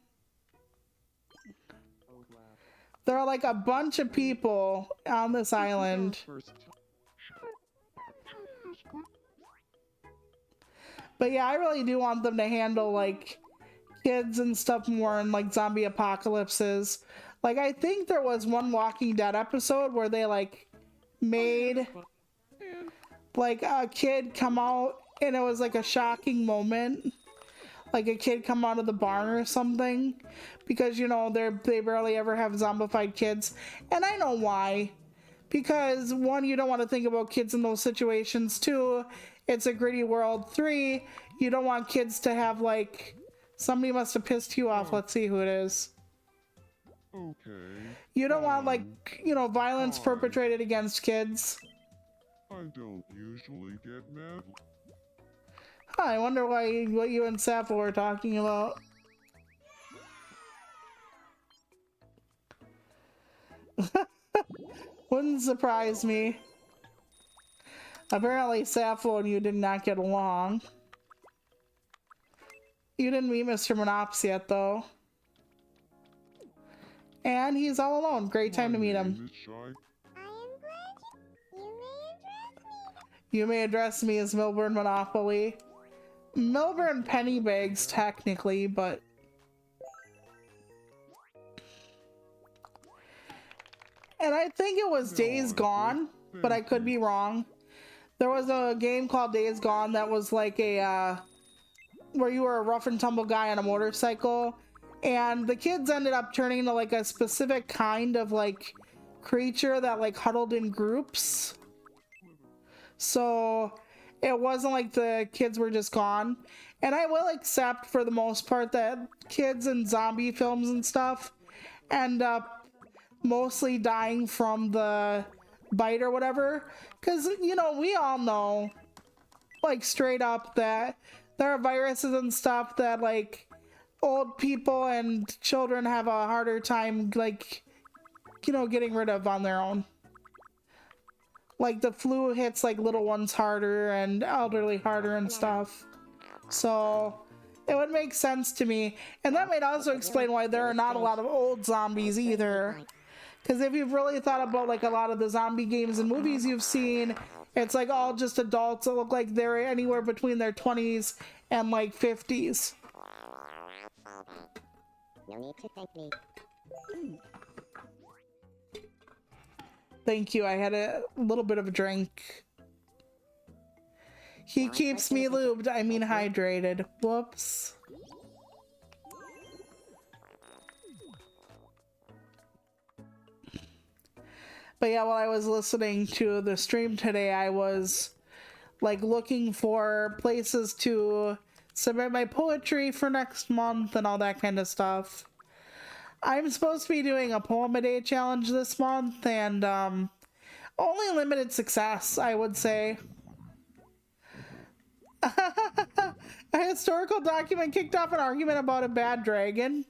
There are like a bunch of people on this island. But yeah, I really do want them to handle like kids and stuff more in like zombie apocalypses. Like I think there was one Walking Dead episode where they like made like a kid come out and it was like a shocking moment. Like a kid come out of the barn or something, because you know they barely ever have zombified kids, and I know why, because one, you don't want to think about kids in those situations. Two, it's a gritty world. Three, you don't want kids to have like, somebody must have pissed you off. Let's see who it is. Okay. You don't want like, fine. you know, violence Fine. perpetrated against kids. I don't usually get mad. Huh, I wonder what you and Sappho were talking about. Wouldn't surprise me. Apparently Sappho and you did not get along. You didn't meet Mr. Monops yet though. And he's all alone. Great time to meet him. name is Shy. I am glad you may address me. You may address me as Milburn Monopoly. Milburn Pennybags technically, but and I think it was Days Gone, but I could be wrong. There was a game called Days Gone that was like a where you were a rough and tumble guy on a motorcycle, and the kids ended up turning into like a specific kind of like creature that like huddled in groups. So it wasn't like the kids were just gone. And I will accept for the most part that kids in zombie films and stuff end up mostly dying from the bite or whatever. Because, you know, we all know, like straight up, that there are viruses and stuff that like old people and children have a harder time, like, you know, getting rid of on their own. Like the flu hits like little ones harder and elderly harder and stuff. So it would make sense to me. And that might also explain why there are not a lot of old zombies either. Because if you've really thought about like a lot of the zombie games and movies you've seen, it's like all just adults that look like they're anywhere between their 20s and like 50s. No need to thank me. Thank you, I had a little bit of a drink. He keeps me lubed, I mean hydrated. Whoops. But yeah, while I was listening to the stream today, I was like looking for places to submit my poetry for next month and all that kind of stuff. I'm supposed to be doing a poem a day challenge this month, and only limited success, I would say. A historical document kicked off an argument about a bad dragon.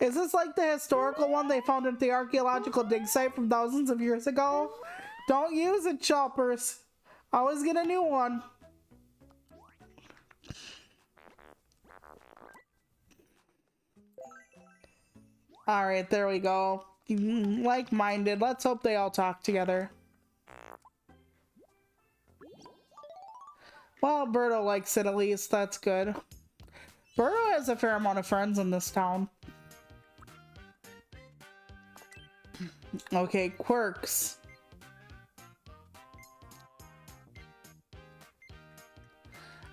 Is this like the historical one they found at the archaeological dig site from thousands of years ago? Don't use it, choppers. Always get a new one. All right, there we go. Like-minded. Let's hope they all talk together. Well, Birdo likes it at least. That's good. Birdo has a fair amount of friends in this town. Okay, quirks.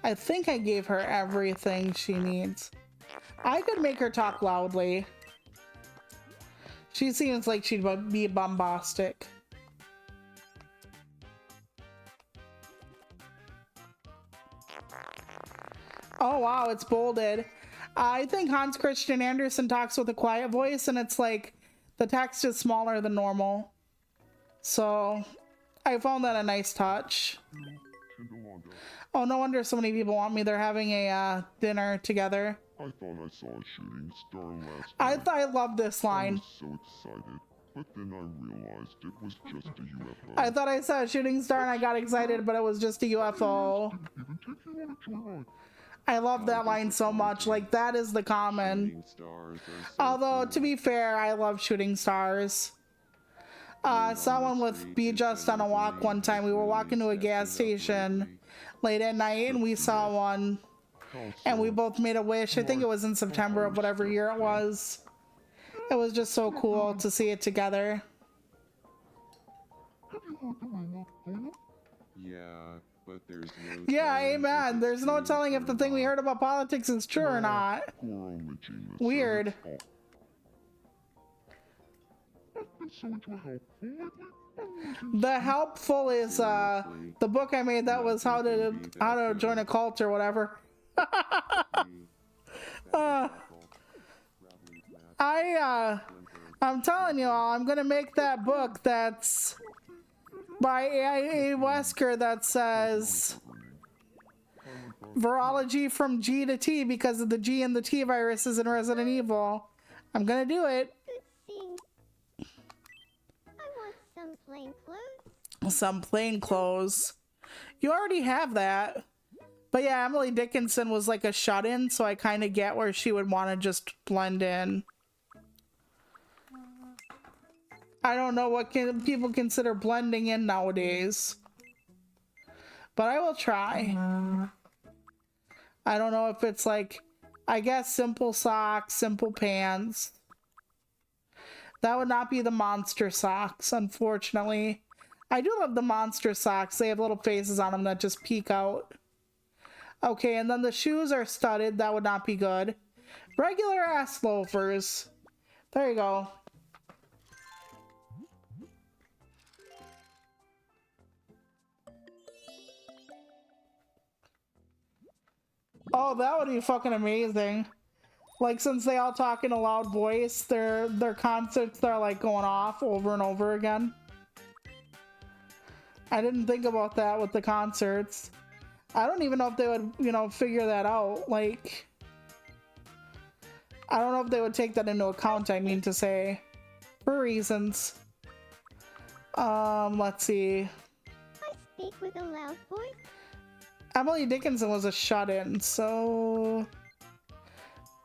I think I gave her everything she needs. I could make her talk loudly. She seems like she'd be bombastic. Oh wow, it's bolded. I think Hans Christian Andersen talks with a quiet voice, and it's like the text is smaller than normal. So I found that a nice touch. Oh, no wonder so many people want me. They're having a dinner together. I thought I saw a shooting star last night. I love this I line. was so excited, but then I realized it was just a UFO. I thought I saw a shooting star and I got excited, but it was just a UFO. Even take you on a joyride. I love that line so much. Like, that is the common. Shooting stars are so Although, cool. to be fair, I love shooting stars. I saw one with Be Just on a walk one time. We were walking to a gas station late at night and we saw one. And we both made a wish. I think it was in September of whatever year it was. It was just so cool to see it together. Yeah, but there's no Yeah, telling if amen. it's There's no true telling if or the thing we not. heard about politics is true or not. Poor only Jameis. Weird. get so into a helpful lately? The helpful is Seriously? the book I made that Not was how to thinking be that join good. a cult or whatever. Uh, I'm telling you all, I'm gonna make that book that's by A.I.A. Wesker that says virology from G to T because of the G and the T viruses in Resident Evil. I'm gonna do it. Good thing. I want some plain clothes. Some plain clothes. You already have that. But yeah, Emily Dickinson was like a shut-in, so I kind of get where she would want to just blend in. I don't know what people consider blending in nowadays. But I will try. I don't know if it's like, I guess simple socks, simple pants. That would not be the monster socks, unfortunately. I do love the monster socks. They have little faces on them that just peek out. Okay, and then the shoes are studded. That would not be good. Regular ass loafers. There you go. Oh, that would be fucking amazing. Like, since they all talk in a loud voice, their concerts are like going off over and over again. I didn't think about that with the concerts. I don't even know if they would, you know, figure that out. Like, I don't know if they would take that into account, I mean to say. For reasons. Let's see. I speak with a loud voice. Emily Dickinson was a shut-in, so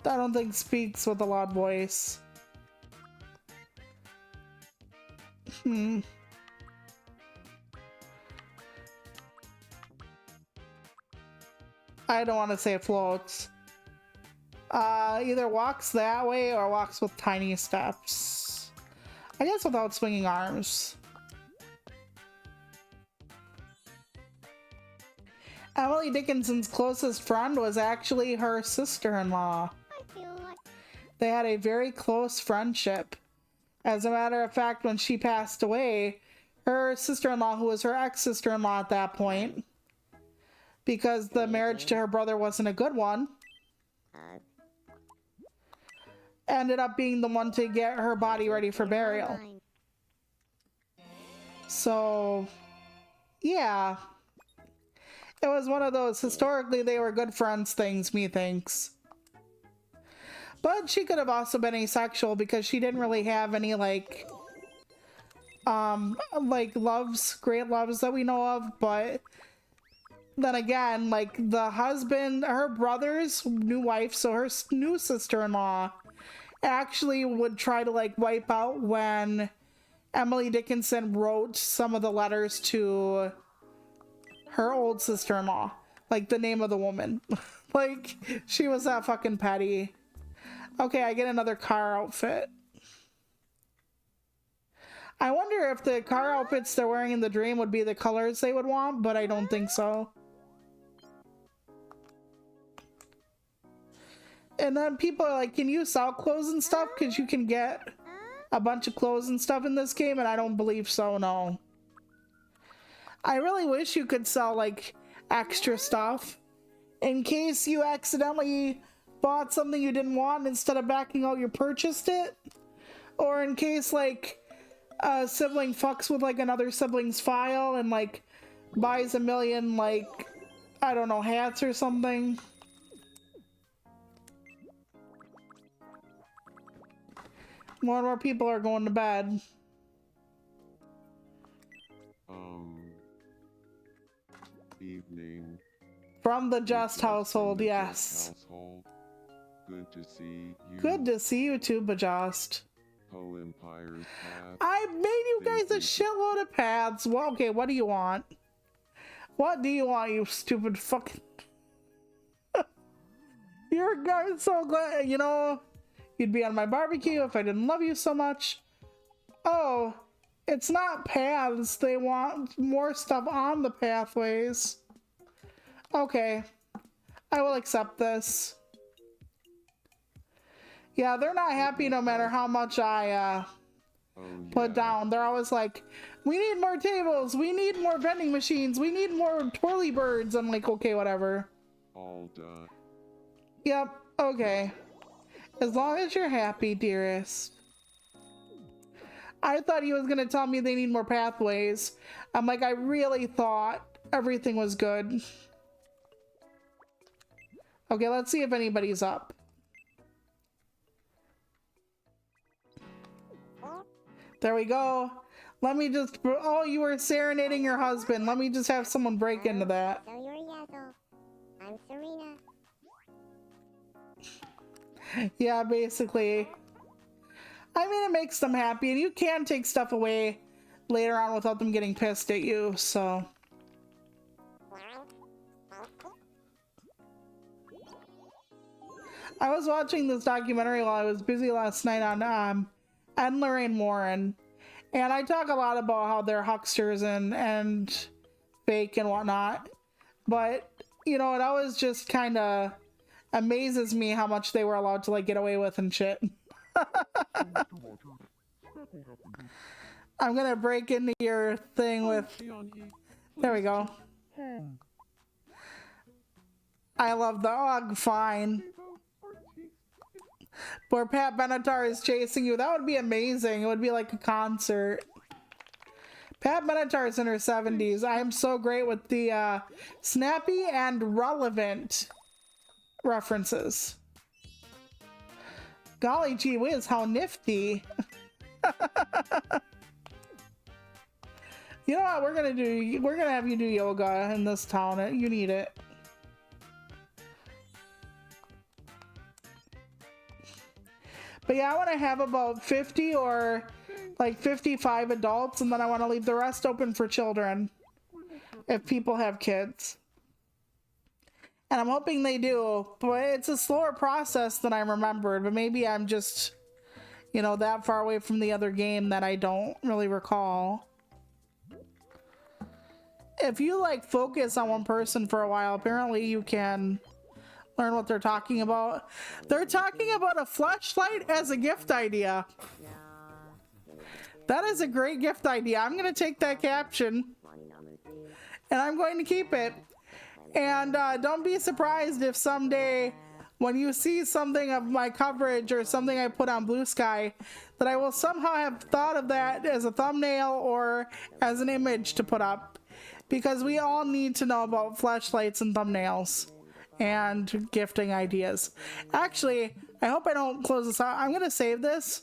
I don't think speaks with a loud voice. I don't want to say floats. Either walks that way or walks with tiny steps. I guess without swinging arms. Emily Dickinson's closest friend was actually her sister-in-law. I feel like They had a very close friendship. As a matter of fact, when she passed away, her sister-in-law, who was her ex-sister-in-law at that point, because the marriage to her brother wasn't a good one, ended up being the one to get her body ready for burial. mine. So, yeah. It was one of those historically they were good friends things, methinks. But she could have also been asexual because she didn't really have any like loves, great loves that we know of, but then again, like the husband, her brother's new wife, so her new sister-in-law actually would try to like wipe out when Emily Dickinson wrote some of the letters to her old sister-in-law, like the name of the woman. Like, she was that fucking petty. Okay, I get another car outfit. I wonder if the car outfits they're wearing in the dream would be the colors they would want, but I don't think so. And then people are like, can you sell clothes and stuff? Because you can get a bunch of clothes and stuff in this game, and I don't believe so, no. I really wish you could sell, like, extra stuff in case you accidentally bought something you didn't want and instead of backing out, you purchased it. Or in case, like, a sibling fucks with, like, another sibling's file and, like, buys a million, like, I don't know, hats or something. More and more people are going to bed. Evening. From the Just From household, the yes. Just household. Good to see you. Good to see you too, Bajust. Po Empire's path. I made you guys a shitload of paths. Well, okay, what do you want? What do you want, you stupid fucking... You're guys so glad, you know, you'd be on my barbecue if I didn't love you so much. Oh, it's not paths. They want more stuff on the pathways. Okay, I will accept this. Yeah, they're not happy no matter how much I Oh, put yeah. down. They're always like, we need more tables, we need more vending machines, we need more twirly birds. I'm like, okay, whatever. All done. Yep, okay. As long as you're happy, dearest. I thought he was gonna tell me they need more pathways. I'm like, I really thought everything was good. Okay, let's see if anybody's up. There we go. Let me just, oh, you were serenading your husband. Let me just have someone break into that. So you're Yazzle. I'm Serena. Yeah, basically. I mean, it makes them happy, and you can take stuff away later on without them getting pissed at you, so. I was watching this documentary while I was busy last night on Ed and Lorraine Warren, and I talk a lot about how they're hucksters and fake and whatnot, but, you know, it always just kind of amazes me how much they were allowed to, like, get away with and shit. I'm gonna break into your thing with, there we go. I love the Ugh, fine. Where Pat Benatar is chasing you. That would be amazing. It would be like a concert. Pat Benatar's in her 70s. I am so great with the snappy and relevant references. Golly gee whiz, how nifty. You know what we're gonna do? We're gonna have you do yoga in this town. You need it. But yeah, I want to have about 50 or like 55 adults, and then I want to leave the rest open for children if people have kids. And I'm hoping they do, but it's a slower process than I remembered. But maybe I'm just, you know, that far away from the other game that I don't really recall. If you like focus on one person for a while, apparently you can learn what they're talking about. They're talking about a flashlight as a gift idea. That is a great gift idea. I'm going to take that caption and I'm going to keep it. And don't be surprised if someday when you see something of my coverage or something I put on Blue Sky, that I will somehow have thought of that as a thumbnail or as an image to put up. Because we all need to know about flashlights and thumbnails and gifting ideas. Actually, I hope I don't close this out. I'm going to save this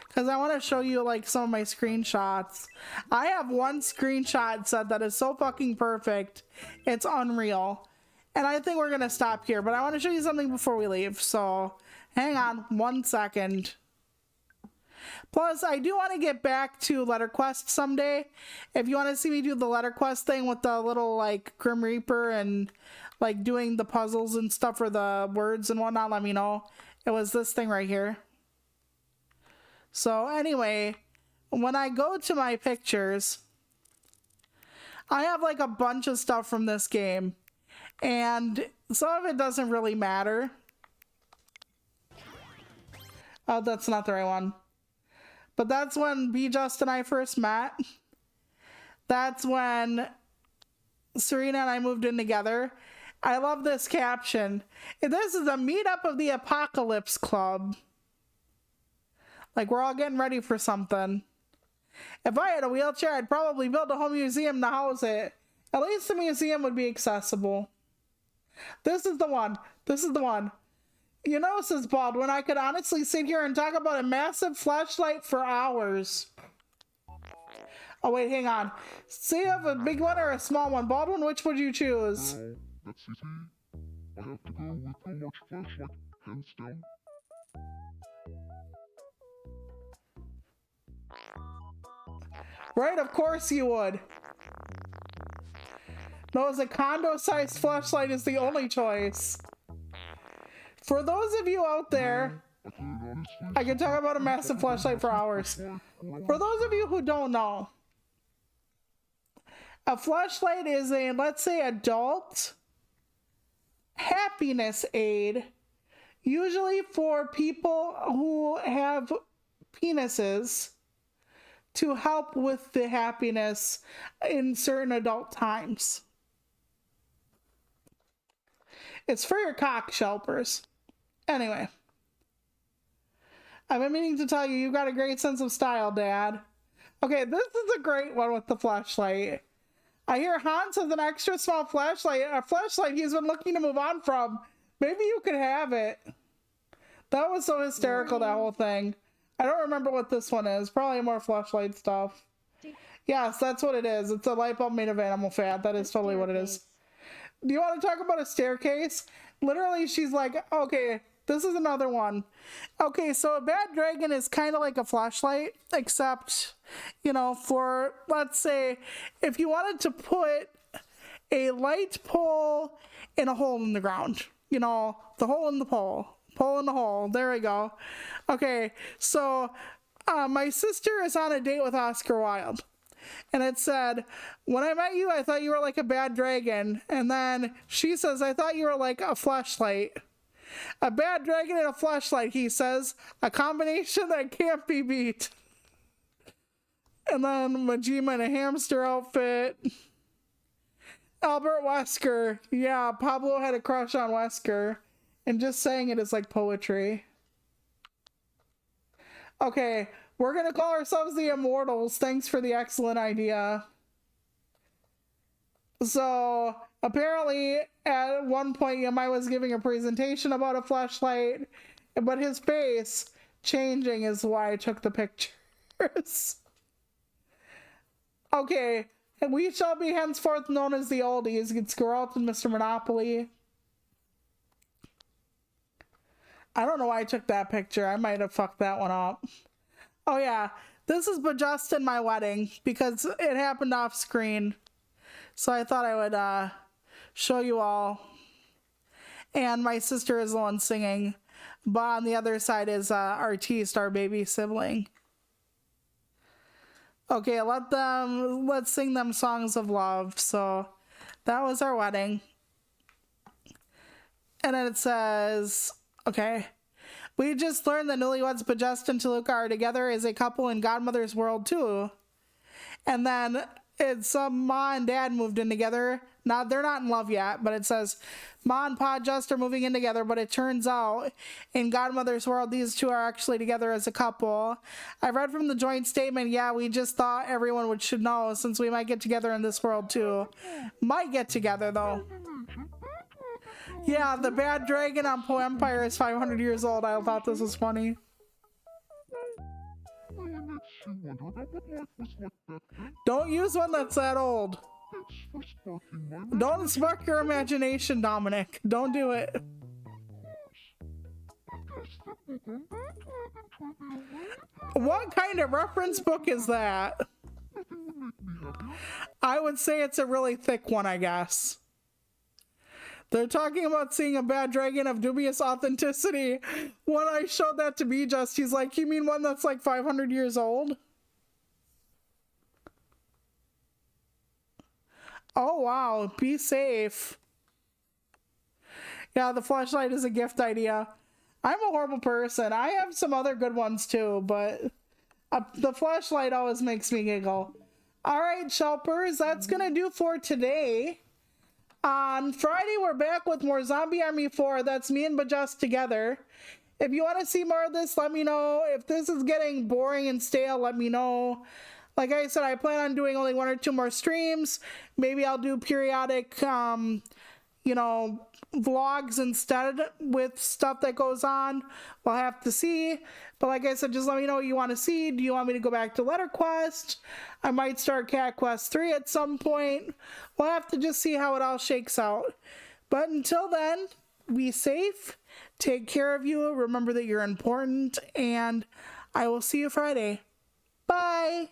because I want to show you like some of my screenshots. I have one screenshot set that is so fucking perfect. It's unreal. And I think we're going to stop here, but I want to show you something before we leave. So hang on 1 second. Plus, I do want to get back to Letter Quest someday. If you want to see me do the Letter Quest thing with the little like Grim Reaper and like doing the puzzles and stuff for the words and whatnot, let me know. It was this thing right here. So anyway, when I go to my pictures, I have like a bunch of stuff from this game, and some of it doesn't really matter. Oh, that's not the right one. But that's when B Just and I first met. That's when Serena and I moved in together. I love this caption. This is a meetup of the Apocalypse Club. Like, we're all getting ready for something. If I had a wheelchair, I'd probably build a home museum to house it. At least the museum would be accessible. This is the one. This is the one. You know, says Baldwin, I could honestly sit here and talk about a massive flashlight for hours. Oh, wait, hang on. See, you have a big one or a small one? Baldwin, which would you choose? That's easy. I have to go with the large flashlight, hands down. Right, of course you would. No, as a condo-sized flashlight is the only choice. For those of you out there, I can talk about a massive flashlight for hours. For those of you who don't know, a flashlight is a, let's say, adult happiness aid, usually for people who have penises to help with the happiness in certain adult times. It's for your cock, Shelpers. Anyway. I've been meaning to tell you, you've got a great sense of style, Dad. Okay, this is a great one with the flashlight. I hear Hans has an extra small flashlight, a flashlight he's been looking to move on from. Maybe you could have it. That was so hysterical, that whole thing. I don't remember what this one is. Probably more flashlight stuff. Yes, that's what it is. It's a light bulb made of animal fat. That is totally what it is. Do you want to talk about a staircase? Literally, she's like, okay, this is another one. Okay, so a bad dragon is kind of like a flashlight, except, you know, for, let's say, if you wanted to put a light pole in a hole in the ground. You know, the hole in the pole. Pole in the hole. There we go. Okay, so my sister is on a date with Oscar Wilde. And it said, when I met you, I thought you were like a bad dragon. And then she says, I thought you were like a flashlight. A bad dragon and a flashlight, he says. A combination that can't be beat. And then Majima in a hamster outfit. Albert Wesker. Yeah, Pablo had a crush on Wesker. And just saying it is like poetry. Okay, we're gonna call ourselves the Immortals. Thanks for the excellent idea. So, apparently, at one point, Yamai was giving a presentation about a flashlight, but his face changing is why I took the pictures. Okay, we shall be henceforth known as the Oldies. It's Geralt and Mr. Monopoly. I don't know why I took that picture. I might have fucked that one up. Oh yeah, this is but just in my wedding because it happened off screen. So I thought I would show you all. And my sister is the one singing. But on the other side is Artiste, our baby sibling. Okay, let's sing them songs of love. So that was our wedding. And then it says, okay, we just learned that newlyweds Bajest and Toluca are together as a couple in Godmother's world too. And then it's Ma and Dad moved in together. Now, they're not in love yet, but it says Ma and Pa just are moving in together, but it turns out in Godmother's world, these two are actually together as a couple. I read from the joint statement, yeah, we just thought everyone should know since we might get together in this world too. Might get together though. Yeah, the bad dragon on Po Empire is 500 years old. I thought this was funny. Don't use one that's that old. Don't spark your imagination, Dominic. Don't do it. What kind of reference book is that? I would say it's a really thick one, I guess. They're talking about seeing a bad dragon of dubious authenticity. When I showed that to B-Just, he's like, you mean one that's like 500 years old? Oh, wow. Be safe. Yeah, the flashlight is a gift idea. I'm a horrible person. I have some other good ones too, but the flashlight always makes me giggle. All right, Shelpers, that's going to do for today. On Friday, we're back with more Zombie Army 4. That's me and Bajust together. If you want to see more of this, let me know. If this is getting boring and stale, let me know. Like I said, I plan on doing only 1 or 2 more streams. Maybe I'll do periodic, you know, vlogs instead with stuff that goes on. We'll have to see. But like I said, just let me know what you want to see. Do you want me to go back to Letter Quest? I might start Cat Quest 3 at some point. We'll have to just see how it all shakes out. But until then, be safe. Take care of you. Remember that you're important. And I will see you Friday. Bye.